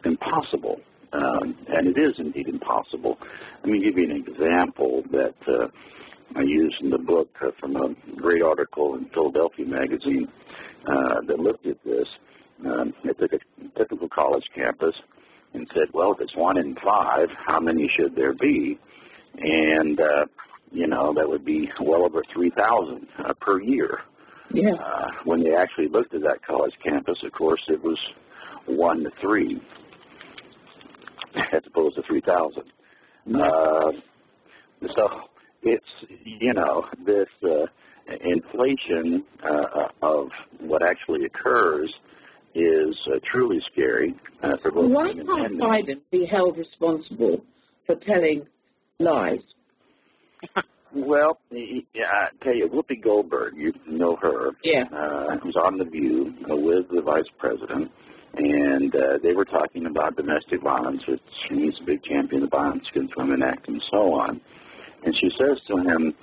impossible. And it is indeed impossible. Let me give you an example that I used in the book from a great article in Philadelphia Magazine that looked at this. It took a typical college campus and said, well, if it's 1 in 5, how many should there be? And, that would be well over 3,000 per year. Yeah. When they actually looked at that college campus, of course, it was 1 to 3. As opposed to 3,000. So it's, this inflation of what actually occurs is truly scary for both Why women can't and men. Biden be held responsible for telling lies? Well, I tell you, Whoopi Goldberg, you know her. Yeah. Was on The View with the vice president, and they were talking about domestic violence, which he's a big champion of the Violence Against Women Act and so on. And she says to him,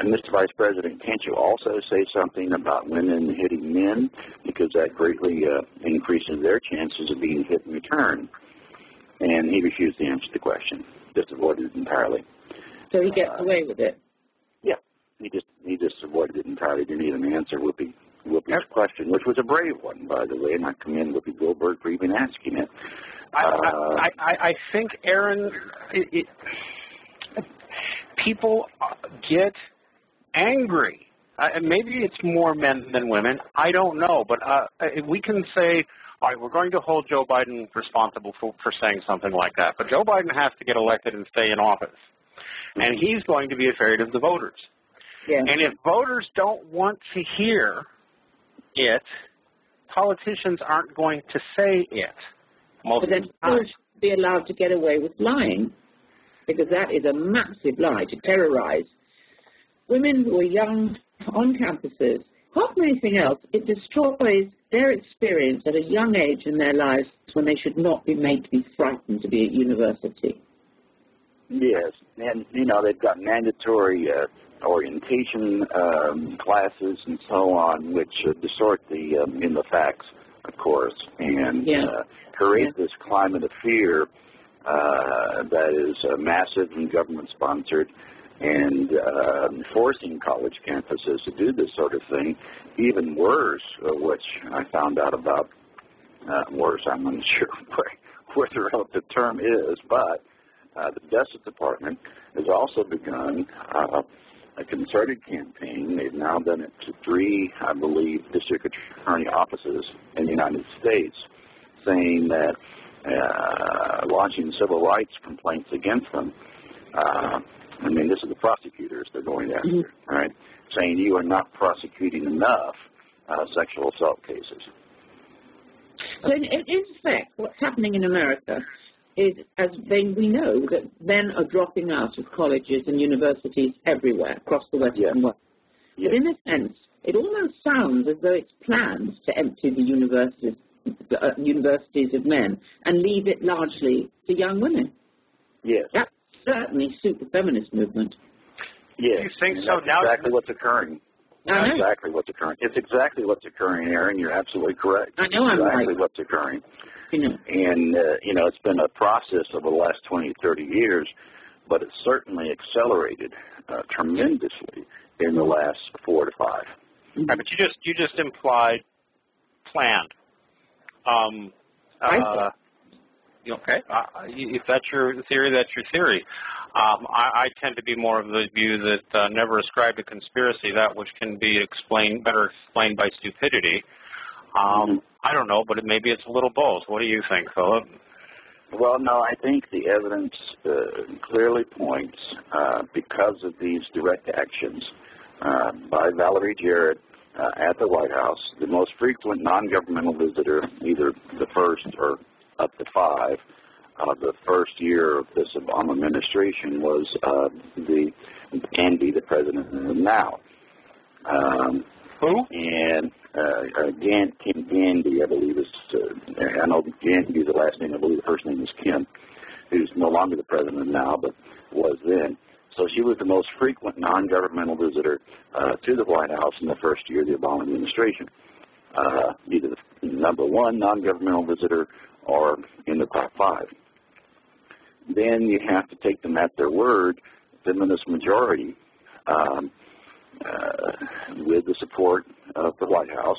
Mr. Vice President, can't you also say something about women hitting men? Because that greatly increases their chances of being hit in return. And he refused to answer the question, just avoided it entirely. So he gets away with it? Yeah, he just avoided it entirely, didn't even answer Whoopi's question, which was a brave one, by the way, and I commend Whoopi Goldberg for even asking it. I think, Erin, people get angry. Maybe it's more men than women. I don't know, but we can say, all right, we're going to hold Joe Biden responsible for saying something like that, but Joe Biden has to get elected and stay in office, and he's going to be afraid of the voters. Yeah. And if voters don't want to hear it, politicians aren't going to say it. But then people should be allowed to get away with lying, because that is a massive lie, to terrorize women who are young on campuses. Apart from anything else, it destroys their experience at a young age in their lives when they should not be made to be frightened to be at university. Yes, and, they've got mandatory orientation classes and so on, which distort the facts, of course, and create this climate of fear that is massive and government-sponsored, and forcing college campuses to do this sort of thing. Even worse, which I found out about, worse, I'm not sure where the relative term is, but the Justice Department has also begun a concerted campaign. They've now done it to 3, I believe, district attorney offices in the United States, saying that launching civil rights complaints against them. This is the prosecutors they're going after, right? Saying you are not prosecuting enough sexual assault cases. So in effect, what's happening in America is, we know that men are dropping out of colleges and universities everywhere across the Western world. Yes. But in a sense, it almost sounds as though it's planned to empty the universities of men and leave it largely to young women. Yes. That's certainly super feminist movement. Yes. You think and so? That's now exactly what's occurring. Exactly what's occurring. It's exactly what's occurring, Erin. You're absolutely correct. I know I'm right. Exactly what's occurring. And, it's been a process over the last 20, 30 years, but it's certainly accelerated tremendously in the last 4 to 5. Right, but you just implied planned. Okay. If that's your theory, that's your theory. I tend to be more of the view that never ascribe to conspiracy that which can be better explained by stupidity. I don't know, but maybe it's a little both. What do you think, Philip? Well, no, I think the evidence clearly points, because of these direct actions by Valerie Jarrett at the White House, the most frequent non-governmental visitor, either the first or up to 5, the first year of this Obama administration was Andy, the president now. Who? And Kim Gandy, I believe is. I know Gandy is the last name. I believe the first name is Kim, who's no longer the president now, but was then. So she was the most frequent non-governmental visitor to the White House in the first year of the Obama administration. Either the number 1 non-governmental visitor or in the top 5. Then you have to take them at their word. Feminist majority, with the support of the White House,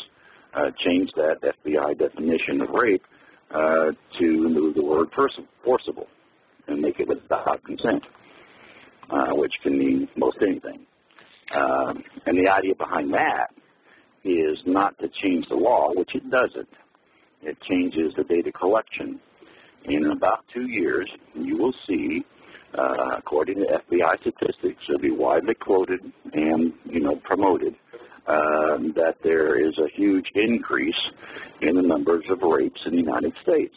changed that FBI definition of rape to remove the word forcible and make it without consent, which can mean most anything. And the idea behind that is not to change the law, which it doesn't. It changes the data collection. In about 2 years, you will see, according to FBI statistics, it'll be widely quoted and, promoted, that there is a huge increase in the numbers of rapes in the United States.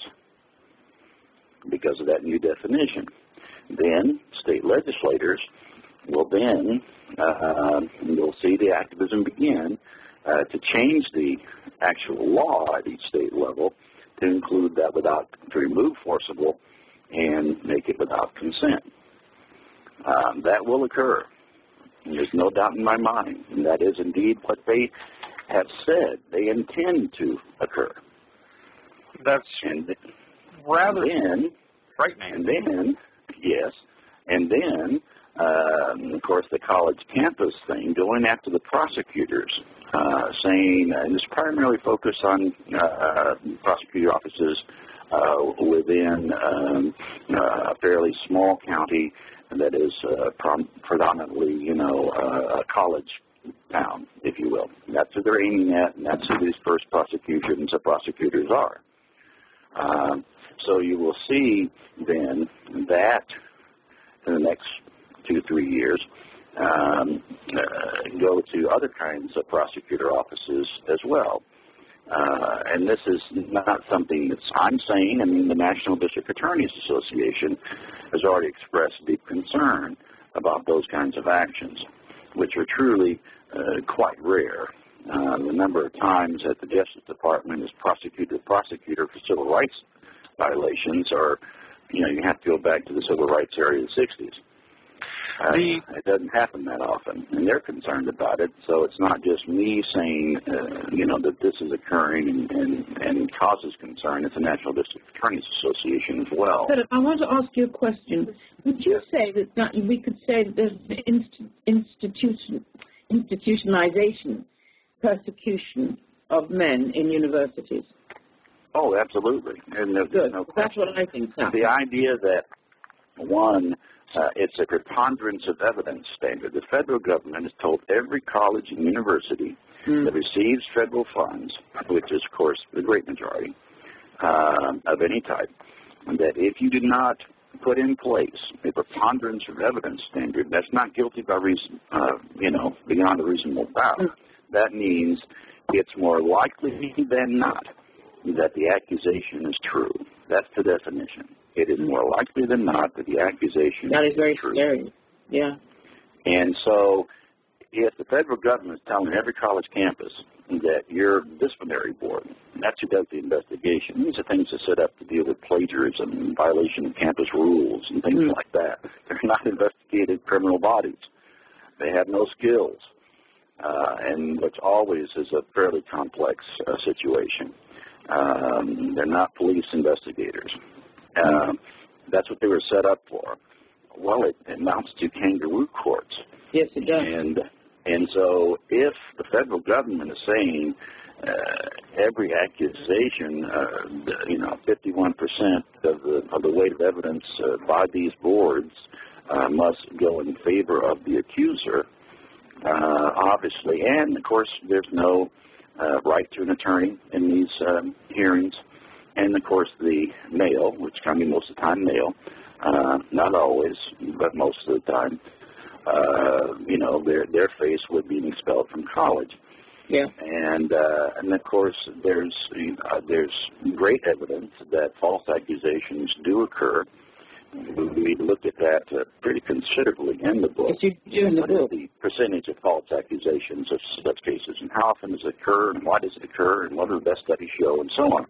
because of that new definition. Then state legislators will then, you'll see the activism begin to change the actual law at each state level to include that to remove forcible and make it without consent. That will occur. There's no doubt in my mind. And that is indeed what they have said they intend to occur. That's rather frightening. And then, yes, and then, of course, the college campus thing, going after the prosecutors, saying, and it's primarily focused on prosecutor offices within a fairly small county that is predominantly, a college town, if you will. That's who they're aiming at, and that's who these first prosecutors are. So you will see then that in the next 2-3 years go to other kinds of prosecutor offices as well. And this is not something that I'm saying. I mean, the National District Attorneys Association has already expressed deep concern about those kinds of actions, which are truly quite rare. The number of times that the Justice Department has prosecuted a prosecutor for civil rights violations are, you have to go back to the civil rights era of the 60s. It doesn't happen that often, and they're concerned about it. So it's not just me saying, that this is occurring and causes concern. It's the National District Attorneys Association as well. Philip, I want to ask you a question. Would you say that we could say that there's institutionalization, persecution of men in universities? Oh, absolutely. And good. That's what I think. The idea that, one, it's a preponderance of evidence standard. The federal government has told every college and university that receives federal funds, which is, of course, the great majority of any type, that if you do not put in place a preponderance of evidence standard, that's not guilty by reason, beyond a reasonable doubt. That means it's more likely than not that the accusation is true. That's the definition. It is more likely than not that the accusation is very true. Scary. Yeah. And so if the federal government is telling every college campus that your disciplinary board, that's who does the investigation. These are things that set up to deal with plagiarism and violation of campus rules and things like that. They're not investigative criminal bodies. They have no skills, and which always is a fairly complex situation. They're not police investigators. That's what they were set up for. Well, it amounts to kangaroo courts. Yes, it does. And so if the federal government is saying every accusation, 51% of the weight of evidence by these boards must go in favor of the accuser, obviously, and of course there's no right to an attorney in these hearings. And, of course, the male, which can be most of the time male, not always, but most of the time, they're faced with being expelled from college. Yeah. And of course, there's great evidence that false accusations do occur. We looked at that pretty considerably in the book. Yes, you do in the book. The percentage of false accusations of such cases, and how often does it occur, and why does it occur, and what do the best studies show, and so on.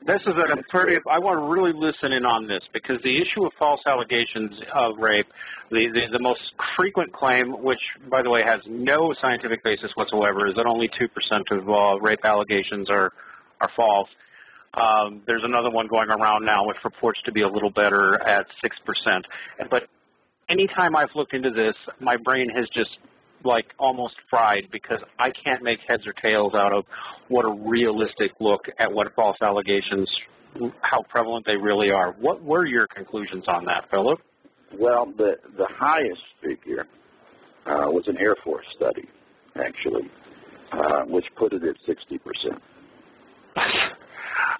This is I want to really listen in on this, because the issue of false allegations of rape, the most frequent claim, which, by the way, has no scientific basis whatsoever, is that only 2% of rape allegations are false. There's another one going around now which purports to be a little better at 6%. But anytime I've looked into this, my brain has just almost fried, because I can't make heads or tails out of what a realistic look at what false allegations, how prevalent they really are. What were your conclusions on that, Philip? Well, the highest figure was an Air Force study, actually, which put it at 60%.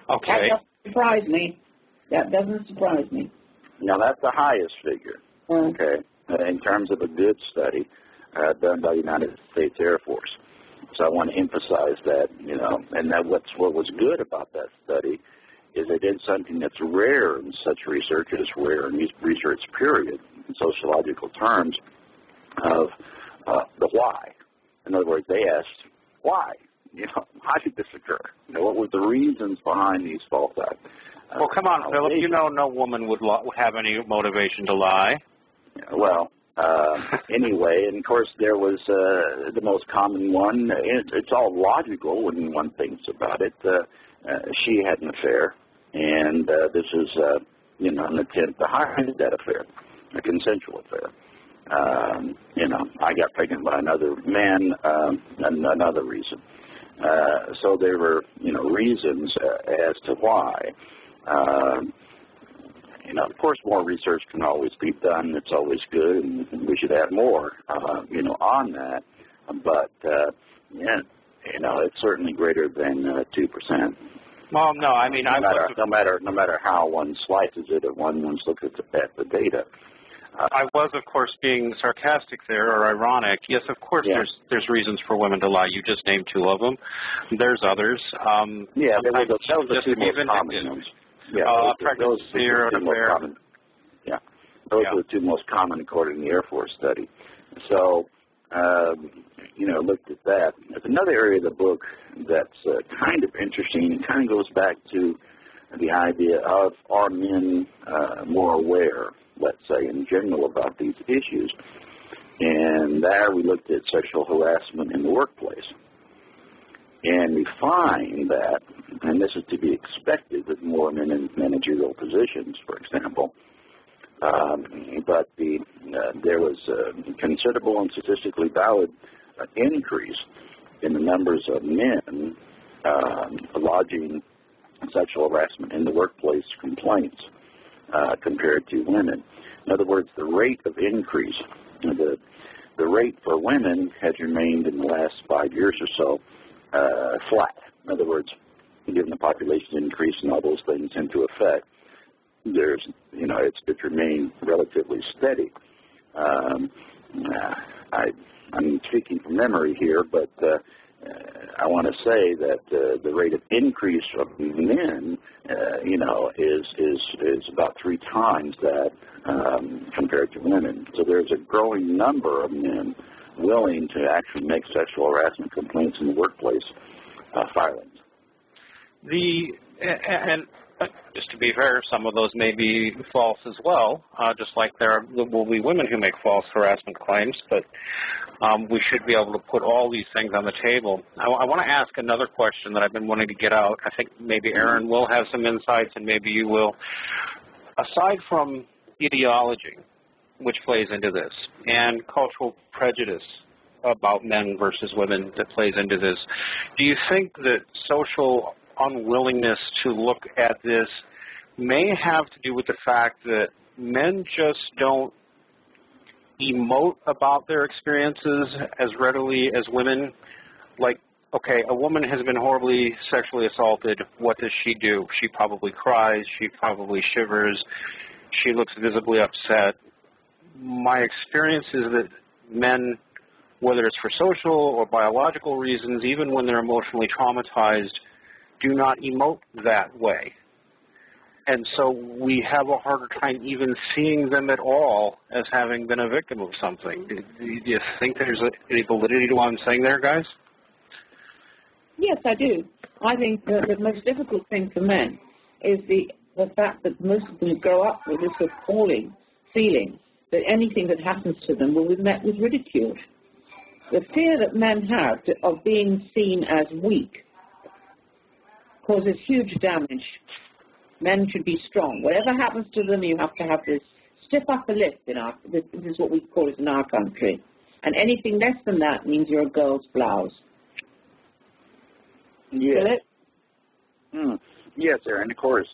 Okay. That doesn't surprise me. That doesn't surprise me. Now, that's the highest figure, okay, in terms of a good study. Done by the United States Air Force. So I want to emphasize that, and that what was good about that study is they did something that's rare in such research, it's rare in research period, in sociological terms, of the why. In other words, they asked, why? How did this occur? What were the reasons behind these false acts? Well, come on, Philip. You know no woman would have any motivation to lie. Well, anyway, and of course there was the most common one. It's all logical when one thinks about it. She had an affair, and this is, an attempt to hide that affair, a consensual affair. I got pregnant by another man, another reason. So there were, reasons as to why. Of course, more research can always be done. It's always good, and we should have more, on that. But, it's certainly greater than 2%. Well, no, I mean, no matter how one slices it, or one looks at the data. I was, of course, being sarcastic there, or ironic. Yes, of course, there's reasons for women to lie. You just named 2 of them. There's others. That was the 2 most common ones. Pregnancy or an affair. Those are the 2 most common according to the Air Force study. So, looked at that. There's another area of the book that's kind of interesting. It kind of goes back to the idea of, are men more aware, let's say, in general about these issues. And there we looked at sexual harassment in the workplace. And we find that, and this is to be expected with more men in managerial positions, for example, but there was a considerable and statistically valid increase in the numbers of men lodging sexual harassment in the workplace complaints compared to women. In other words, the rate of increase, the rate for women has remained in the last 5 years or so flat. In other words, given the population increase and all those things into effect, it's remained relatively steady. I'm speaking from memory here, but I want to say that the rate of increase of men, is about 3 times that compared to women. So there's a growing number of men willing to actually make sexual harassment complaints in the workplace filings. And just to be fair, some of those may be false as well, just like there will be women who make false harassment claims, but we should be able to put all these things on the table. I want to ask another question that I've been wanting to get out. I think maybe Erin will have some insights, and maybe you will. Aside from ideology, which plays into this, and cultural prejudice about men versus women that plays into this, do you think that social unwillingness to look at this may have to do with the fact that men just don't emote about their experiences as readily as women? Like, okay, a woman has been horribly sexually assaulted. What does she do? She probably cries. She probably shivers. She looks visibly upset. My experience is that men, whether it's for social or biological reasons, even when they're emotionally traumatized, do not emote that way. And so we have a harder time even seeing them at all as having been a victim of something. Do you think there's any validity to what I'm saying there, guys? Yes, I do. I think the most difficult thing for men is the fact that most of them grow up with this appalling feeling that anything that happens to them will be met with ridicule. The fear that men have of being seen as weak causes huge damage. Men should be strong. Whatever happens to them, you have to have this stiff upper lip this is what we call it in our country. And anything less than that means you're a girl's blouse. Yes. Yes, Erin, of course.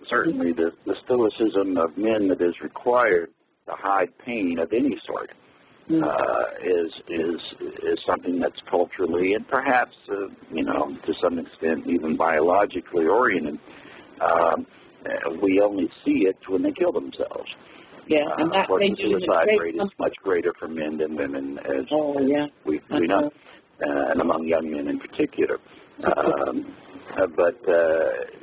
Certainly the stoicism of men that is required to hide pain of any sort is something that's culturally and perhaps, to some extent even biologically oriented. We only see it when they kill themselves. Yeah, and that the suicide rate is much greater for men than women, as we know, and among young men in particular.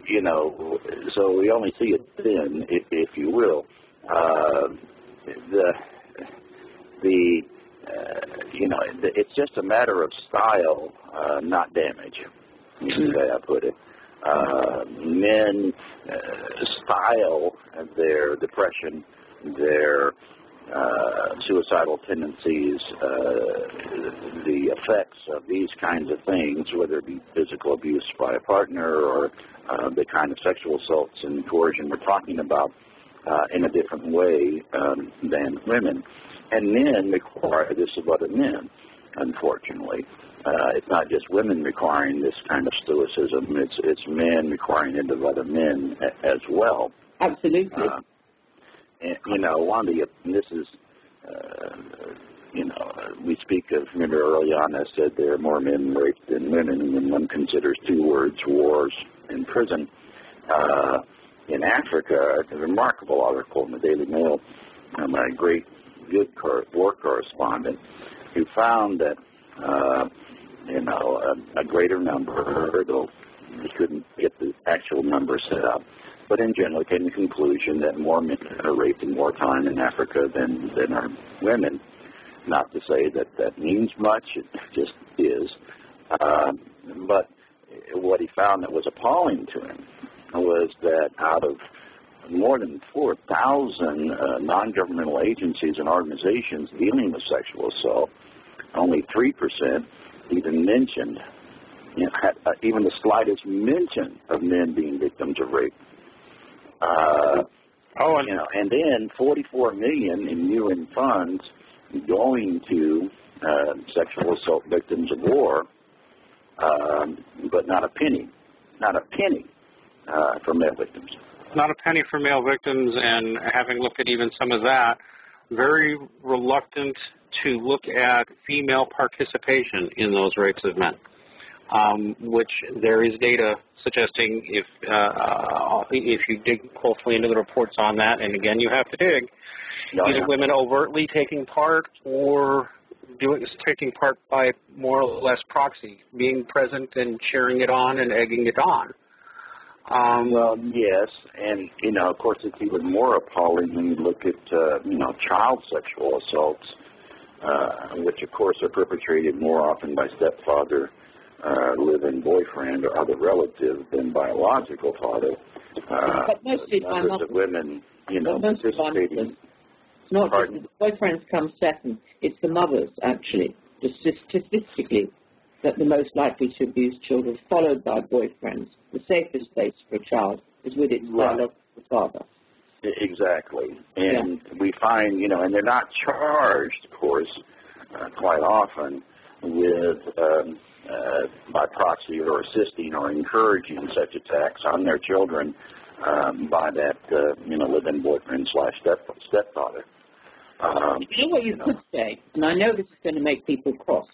you know, so we only see it thin, if you will. You know, it's just a matter of style, not damage, is the way I put it. Men style their depression, their suicidal tendencies, the effects of these kinds of things, whether it be physical abuse by a partner or the kind of sexual assaults and coercion we're talking about, in a different way than women. And men require this of other men, unfortunately. It's not just women requiring this kind of stoicism, it's men requiring it of other men as well. Absolutely. And, you know, this is, you know, we speak of, remember early on I said there are more men raped than women when one considers two words, wars and prison. In Africa, a remarkable article in the Daily Mail, my great good war correspondent, who found that, you know, a greater number, though he couldn't get the actual number set up, but in general came to the conclusion that more men are raped in wartime in Africa than are women. Not to say that that means much, it just is. But what he found that was appalling to him was that out of more than 4,000 non-governmental agencies and organizations dealing with sexual assault, only 3% even mentioned, you know, had, even the slightest mention of men being victims of rape. You know, and then 44 million in UN funds going to sexual assault victims of war, but not a penny for male victims. Not a penny for male victims, and having looked at even some of that, very reluctant to look at female participation in those rapes of men, which there is data suggesting if you dig closely into the reports on that, and again you have to dig, either women overtly taking part or taking part by more or less proxy, being present and cheering it on and egging it on. Well, yes, and, you know, of course, it's even more appalling when you look at, you know, child sexual assaults, which, of course, are perpetrated more often by stepfather, live-in boyfriend, or other relative than biological father. But mostly by numbers of women, you know, participating. It's not just the boyfriends come second, it's the mothers, actually, just statistically, that the most likely to abuse children, followed by boyfriends. The safest place for a child is with its biological father. Exactly. And we find, you know, and they're not charged, of course, quite often with by proxy or assisting or encouraging such attacks on their children by that, you know, live-in boyfriend / stepfather. You know what you could say, and I know this is going to make people cross,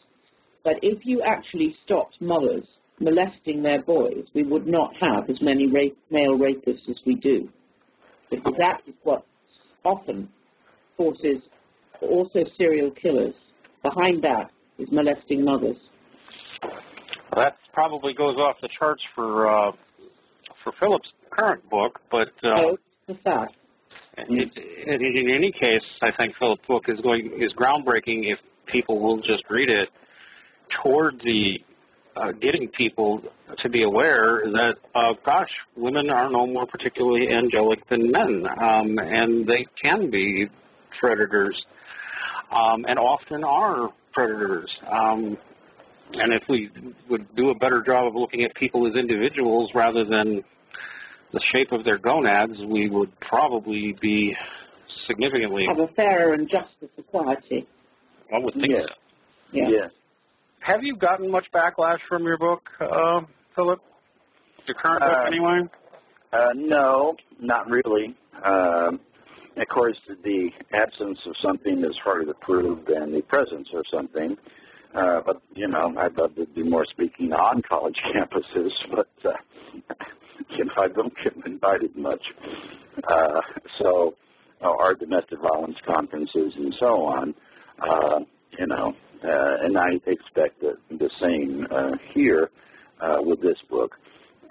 but if you actually stopped mothers molesting their boys, we would not have as many male rapists as we do. Because that is what often forces also serial killers. Behind that is molesting mothers. That probably goes off the charts for Philip's current book, but no, it's a fact. In any case, I think Philip's book is groundbreaking if people will just read it, toward the getting people to be aware that, gosh, women are no more particularly angelic than men, and they can be predators, and often are predators. And if we would do a better job of looking at people as individuals rather than the shape of their gonads, we would probably be significantly... have a fairer and juster society. One would think so. Yeah. Yes. Have you gotten much backlash from your book, Philip? Your current book, anyway? No, not really. Of course, the absence of something is harder to prove than the presence of something. But, you know, I'd love to do more speaking on college campuses, but, you know, I don't get invited much. So, our domestic violence conferences and so on, you know, and I expect the same here with this book.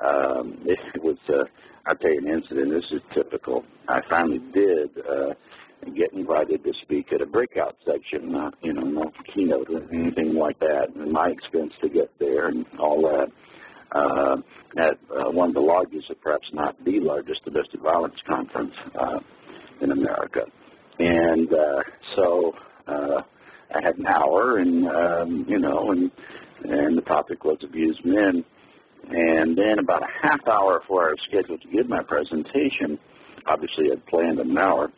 it was, I'll tell you an incident. This is typical. I finally did get invited to speak at a breakout section, not keynote or anything like that, and my expense to get there and all that. At one of the largest, or perhaps not the largest, domestic violence conference in America. And so I had an hour, and and the topic was abused men. And then about a half hour before I was scheduled to give my presentation, obviously I'd planned an hour,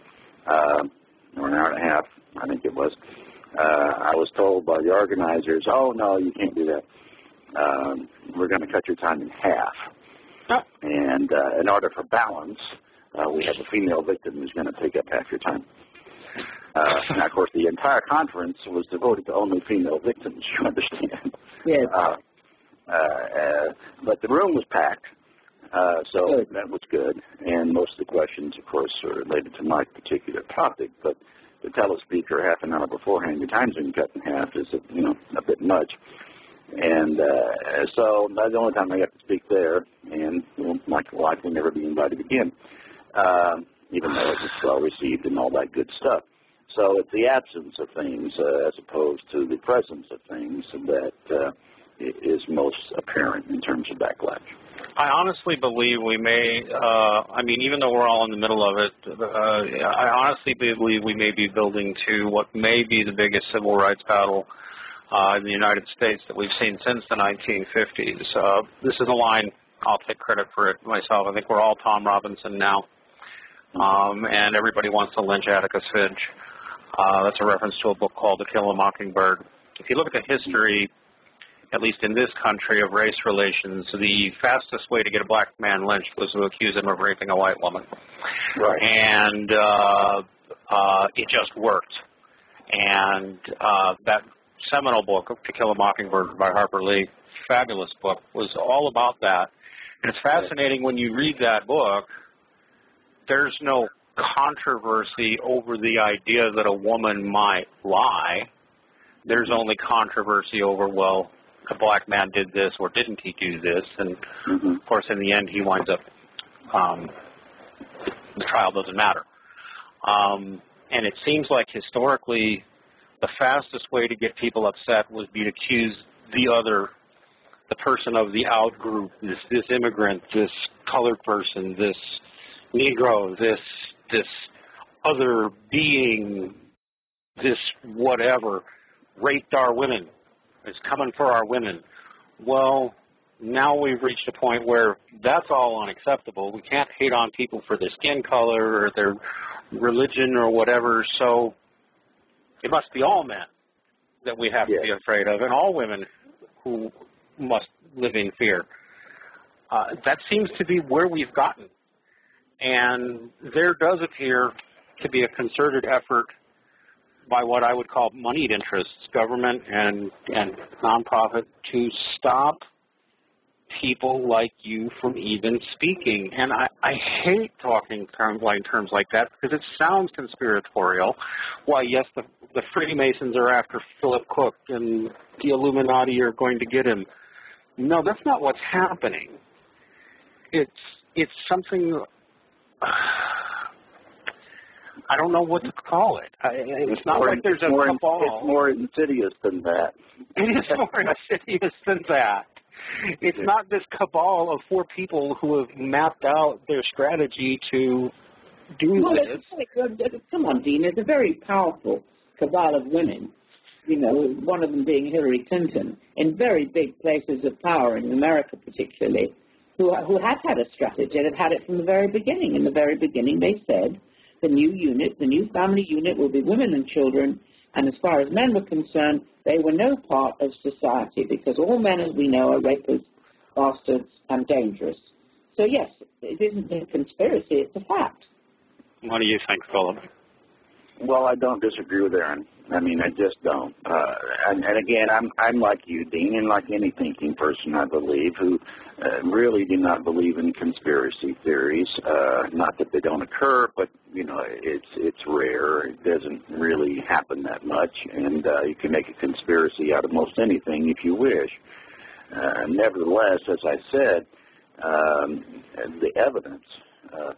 or an hour and a half, I think it was, I was told by the organizers, oh, no, you can't do that. We're going to cut your time in half. Oh. And in order for balance, we have a female victim who's going to take up half your time. Now, of course, the entire conference was devoted to only female victims, you understand. Yes. But the room was packed, so that was good. And most of the questions, of course, are related to my particular topic. But to tell a speaker half an hour beforehand, your time's been cut in half is, a bit much. And so that's the only time I got to speak there, and my wife will never be invited again, even though it was well received and all that good stuff. So it's the absence of things as opposed to the presence of things that is most apparent in terms of backlash. I honestly believe we may, even though we're all in the middle of it, I honestly believe we may be building to what may be the biggest civil rights battle in the United States that we've seen since the 1950s. This is a line, I'll take credit for it myself. I think we're all Tom Robinson now, and everybody wants to lynch Atticus Finch. That's a reference to a book called To Kill a Mockingbird. If you look at the history, at least in this country, of race relations, the fastest way to get a black man lynched was to accuse him of raping a white woman. Right. And it just worked. And that seminal book, To Kill a Mockingbird by Harper Lee, fabulous book, was all about that. And it's fascinating when you read that book, there's no controversy over the idea that a woman might lie. There's only controversy over, well, a black man did this or didn't he do this? And, of course, in the end, he winds up, the trial doesn't matter. And it seems like historically the fastest way to get people upset was to accuse the person of the out group, this immigrant, this colored person, this Negro, this other being, this whatever, raped our women, is coming for our women. Well, now we've reached a point where that's all unacceptable. We can't hate on people for their skin color or their religion or whatever, so it must be all men that we have to be afraid of, and all women who must live in fear. That seems to be where we've gotten. And there does appear to be a concerted effort by what I would call moneyed interests, government and nonprofit, to stop people like you from even speaking. And I hate talking in terms like that because it sounds conspiratorial. Why, yes, the Freemasons are after Philip Cook and the Illuminati are going to get him. No, that's not what's happening. It's something... I don't know what to call it. It's not like there's a cabal. It's more insidious than that. It is more insidious than that. It's not this cabal of four people who have mapped out their strategy to do this. Come on, Dean. It's a very powerful cabal of women, one of them being Hillary Clinton, in very big places of power in America particularly, who have had a strategy and have had it from the very beginning. In the very beginning, they said the new family unit will be women and children, and as far as men were concerned, they were no part of society because all men, as we know, are rapists, bastards, and dangerous. So, yes, it isn't a conspiracy, it's a fact. What do you think, Philip? Well, I don't disagree with Erin. I just don't. And again, I'm like you, Dean, and like any thinking person, I believe, who really do not believe in conspiracy theories. Not that they don't occur, but it's rare. It doesn't really happen that much, and you can make a conspiracy out of most anything if you wish. Nevertheless, as I said, the evidence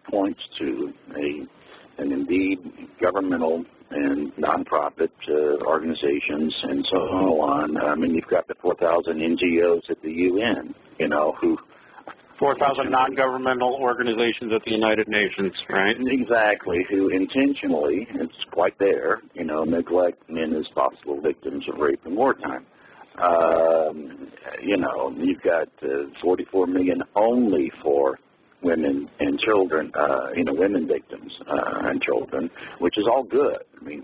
points to an indeed governmental and nonprofit organizations and so on. I mean, you've got the 4,000 NGOs at the UN, who 4,000 non-governmental organizations at the United Nations, right? Exactly, who intentionally, it's quite there, neglect men as possible victims of rape in wartime. You've got 44 million only for women and children, women victims and children, which is all good. I mean,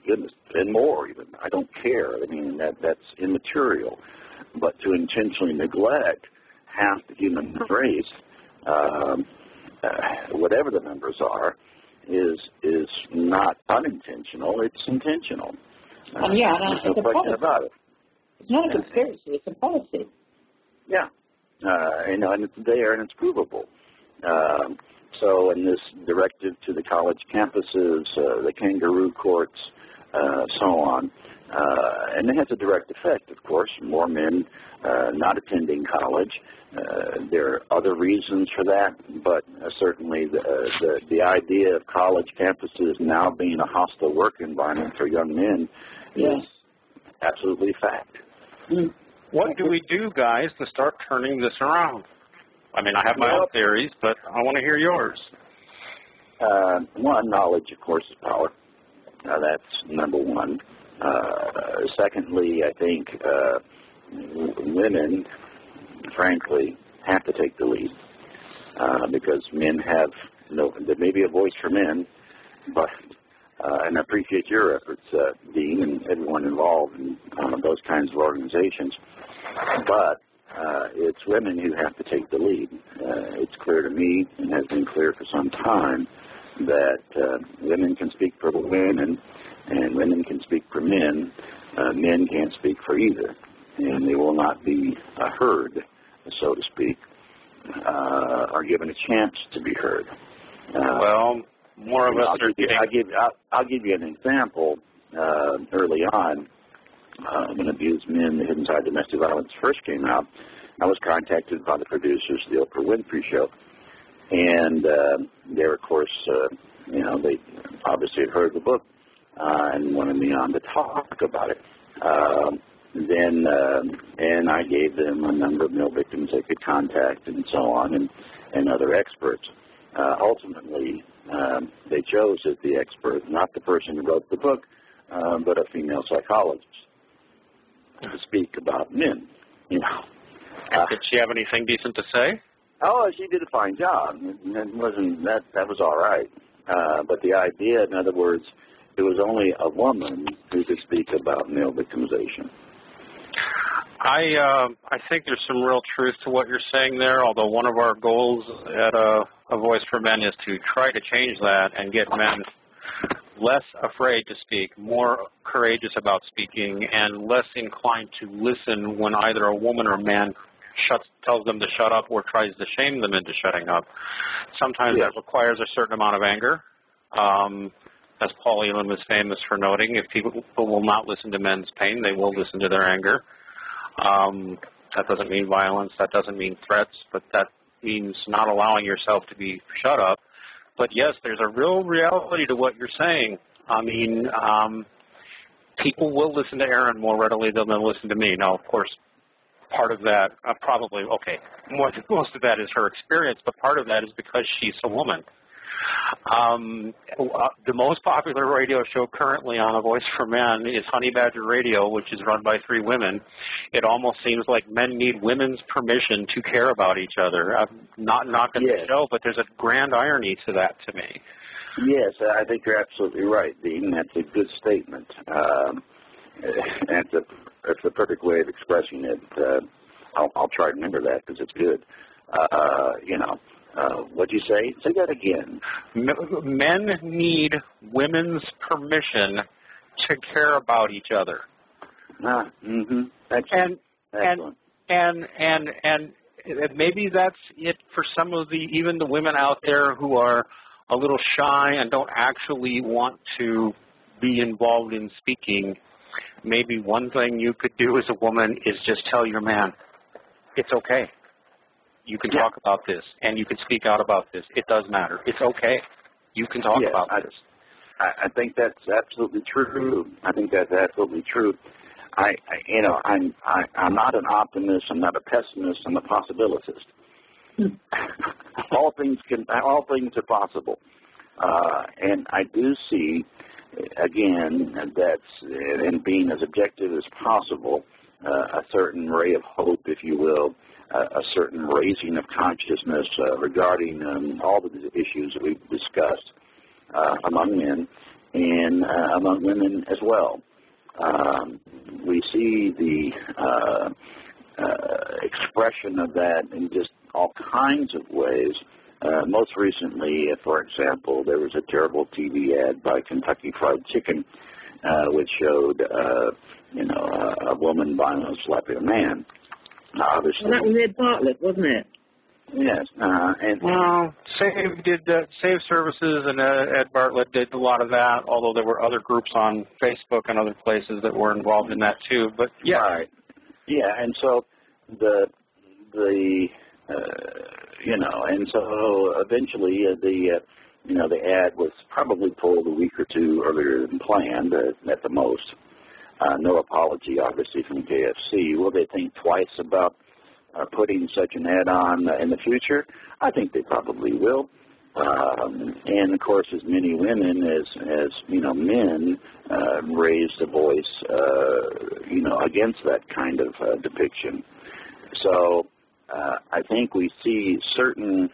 goodness, and more even. I don't care. I mean, that's immaterial. But to intentionally neglect half the human race, whatever the numbers are, is not unintentional. It's intentional. There's no question about it. It's not a conspiracy. It's a policy. Yeah. And it's there and it's provable. So in this directive to the college campuses, the kangaroo courts, so on, and it has a direct effect, of course, more men not attending college. There are other reasons for that, but certainly the idea of college campuses now being a hostile work environment for young men is absolutely a fact. Mm. What do we do, guys, to start turning this around? I mean, I have my own theories, but I want to hear yours. One, knowledge, of course, is power. That's number one. Secondly, I think women, frankly, have to take the lead because men have there may be a voice for men, but and I appreciate your efforts, Dean, and everyone involved in those kinds of organizations. But it's women who have to take the lead. It's clear to me, and has been clear for some time, that women can speak for women, and women can speak for men. Men can't speak for either, and they will not be heard, so to speak, or given a chance to be heard. Well, more of us are getting... I'll give you an example. Early on, when Abused Men, The Hidden Side of Domestic Violence first came out, I was contacted by the producers of the Oprah Winfrey Show. And they're, of course, they obviously had heard the book and wanted me on to talk about it. And I gave them a number of male victims they could contact and so on, and other experts. Ultimately, they chose as the expert, not the person who wrote the book, but a female psychologist to speak about men, Did she have anything decent to say? Oh, she did a fine job. That was all right. But the idea, in other words, it was only a woman who could speak about male victimization. I think there's some real truth to what you're saying there, although one of our goals at a Voice for Men is to try to change that and get men less afraid to speak, more courageous about speaking, and less inclined to listen when either a woman or man tells them to shut up or tries to shame them into shutting up. Sometimes that requires a certain amount of anger. As Paul Elam is famous for noting, if people will not listen to men's pain, they will listen to their anger. That doesn't mean violence. That doesn't mean threats, but that means not allowing yourself to be shut up. But, yes, there's a real reality to what you're saying. I mean, people will listen to Erin more readily than they'll listen to me. Now, of course, part of that, most of that is her experience, but part of that is because she's a woman. The most popular radio show currently on A Voice for Men is Honey Badger Radio, which is run by 3 women. It almost seems like men need women's permission to care about each other. I'm not knocking the show, but there's a grand irony to that to me. Yes, I think you're absolutely right, Dean. That's a good statement. That's the perfect way of expressing it. I'll try to remember that because it's good. What'd you say? Say that again. Men need women's permission to care about each other. Excellent. And maybe that's it for some of even the women out there who are a little shy and don't actually want to be involved in speaking. Maybe one thing you could do as a woman is just tell your man, it's okay. you can talk about this, and you can speak out about this. It does matter. It's okay. You can talk about this. I think that's absolutely true. I think that's absolutely true. I'm not an optimist. I'm not a pessimist. I'm a possibilitist. All things are possible, and I do see, again, and being as objective as possible, a certain ray of hope, if you will, a certain raising of consciousness regarding all of the issues that we've discussed among men and among women as well. We see the expression of that in just all kinds of ways. Most recently, for example, there was a terrible TV ad by Kentucky Fried Chicken, which showed, a woman violently slapping a man. Obviously, that was Ed Bartlett, wasn't it? Yes. Save Services and Ed Bartlett did a lot of that, although there were other groups on Facebook and other places that were involved in that too. But yeah. Right. Yeah, and so the and so eventually the ad was probably pulled a week or two earlier than planned at the most. No apology, obviously, from KFC. Will they think twice about putting such an ad on in the future? I think they probably will. And of course, as many women as men raised a voice, against that kind of depiction. So I think we see certain,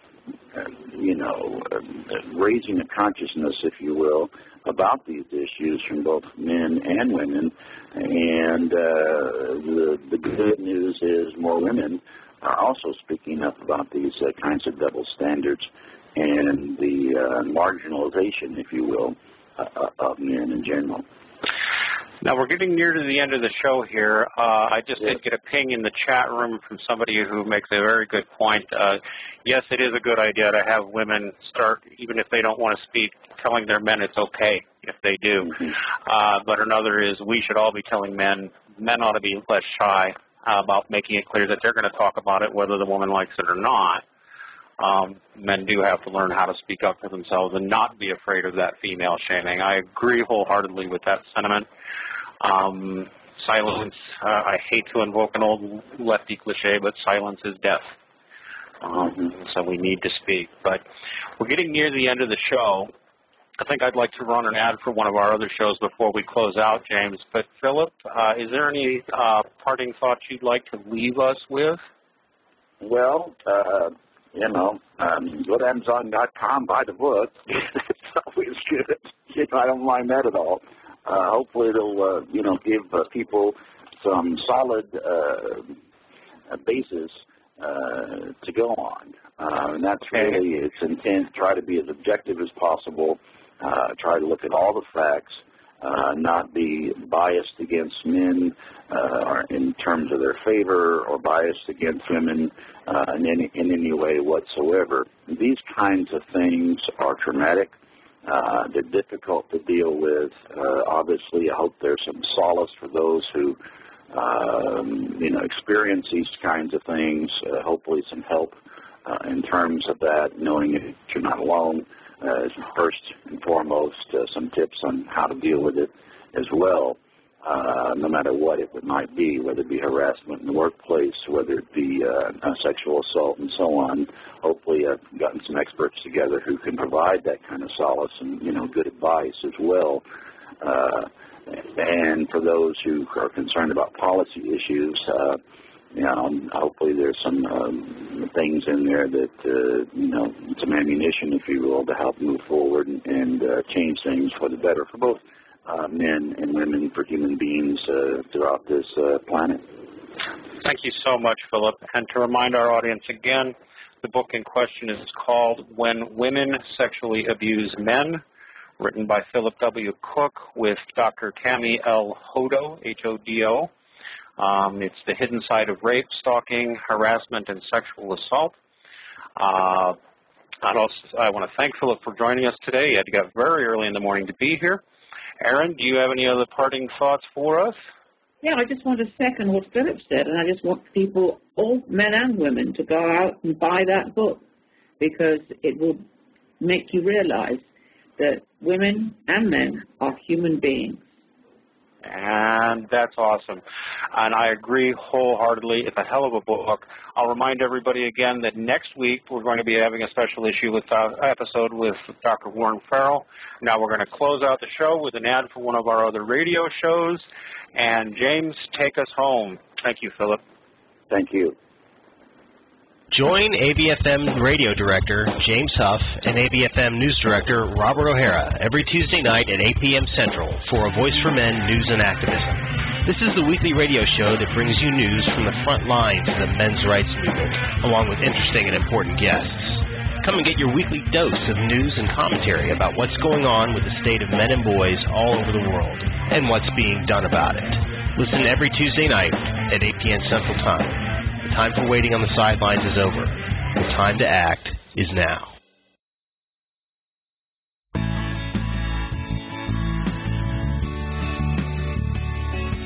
raising of consciousness, if you will, about these issues from both men and women. And the good news is more women are also speaking up about these kinds of double standards and the marginalization, if you will, of men in general. Now, we're getting near to the end of the show here. I just did get a ping in the chat room from somebody who makes a very good point. Yes, it is a good idea to have women start, even if they don't want to speak, telling their men it's okay if they do. Mm-hmm. But another is we should all be telling men ought to be less shy about making it clear that they're going to talk about it whether the woman likes it or not. Men do have to learn how to speak up for themselves and not be afraid of that female shaming. I agree wholeheartedly with that sentiment. Silence, I hate to invoke an old lefty cliche, but silence is death. So we need to speak. But we're getting near the end of the show. I think I'd like to run an ad for one of our other shows before we close out, James. But, Philip, is there any parting thoughts you'd like to leave us with? Well, go to Amazon.com, buy the book. It's always good. I don't mind that at all. Hopefully it'll, give people some solid basis to go on. And that's really its intent, try to be as objective as possible, try to look at all the facts, not be biased against men or in terms of their favor or biased against women in any way whatsoever. These kinds of things are traumatic. They're difficult to deal with. Obviously, I hope there's some solace for those who, experience these kinds of things. Hopefully some help in terms of that, knowing that you're not alone is first and foremost some tips on how to deal with it as well, no matter what it might be, whether it be harassment in the workplace, whether it be sexual assault and so on. Hopefully I've gotten some experts together who can provide that kind of solace and, good advice as well. And for those who are concerned about policy issues, hopefully there's some things in there that, some ammunition, if you will, to help move forward and change things for the better for both men and women, for human beings throughout this planet. Thank you so much, Philip. And to remind our audience again, the book in question is called When Women Sexually Abuse Men, written by Philip W. Cook with Dr. Tammy L. Hodo, H-O-D-O. It's the hidden side of rape, stalking, harassment, and sexual assault. I want to thank Philip for joining us today. He had to get up very early in the morning to be here. Erin, do you have any other parting thoughts for us? Yeah, I just want to second what Philip said, and I just want people, all men and women, to go out and buy that book, because it will make you realize that women and men are human beings. And that's awesome. And I agree wholeheartedly. It's a hell of a book. I'll remind everybody again that next week we're going to be having a special episode with Dr. Warren Farrell. Now we're going to close out the show with an ad for one of our other radio shows. And James, take us home. Thank you, Philip. Thank you. Join ABFM Radio Director James Huff and ABFM News Director Robert O'Hara every Tuesday night at 8 p.m. Central for A Voice for Men News and Activism. This is the weekly radio show that brings you news from the front lines of the men's rights movement, along with interesting and important guests. Come and get your weekly dose of news and commentary about what's going on with the state of men and boys all over the world and what's being done about it. Listen every Tuesday night at 8 p.m. Central Time. The time for waiting on the sidelines is over. The time to act is now.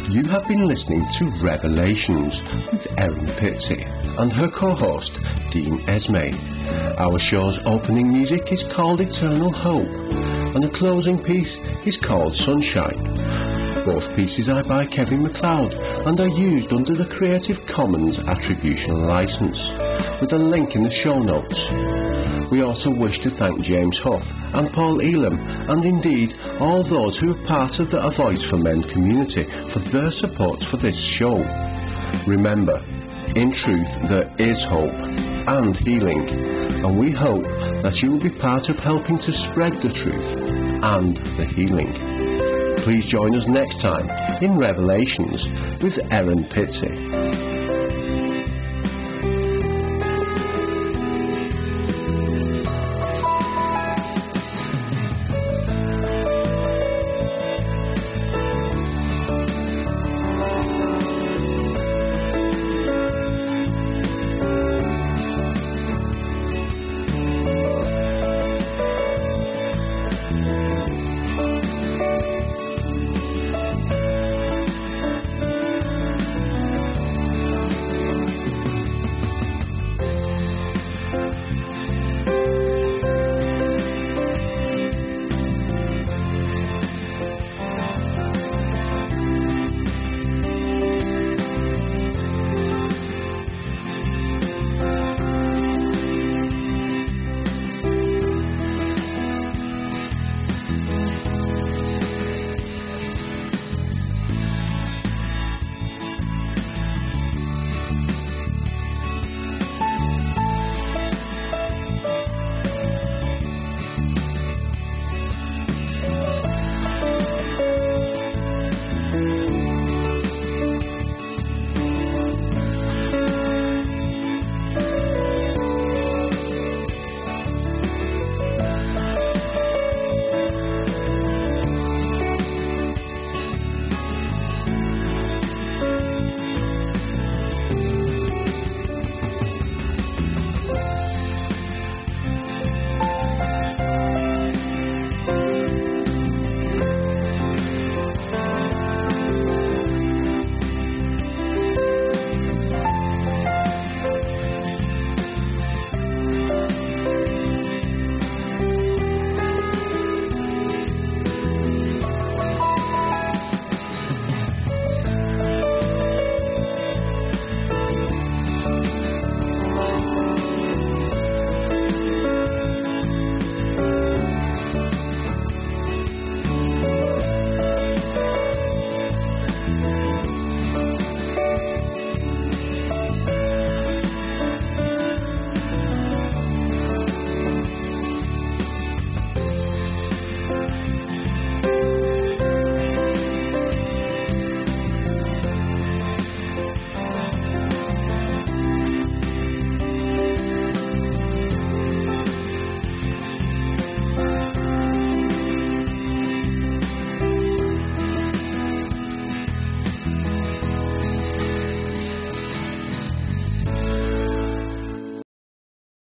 You have been listening to Revelations with Erin Pizzey and her co-host, Dean Esme. Our show's opening music is called Eternal Hope, and the closing piece is called Sunshine. Both pieces are by Kevin MacLeod and are used under the Creative Commons Attribution License, with a link in the show notes. We also wish to thank James Huff and Paul Elam, and indeed all those who are part of the A Voice for Men community for their support for this show. Remember, in truth there is hope and healing, and we hope that you will be part of helping to spread the truth and the healing. Please join us next time in Revelations with Erin Pizzey.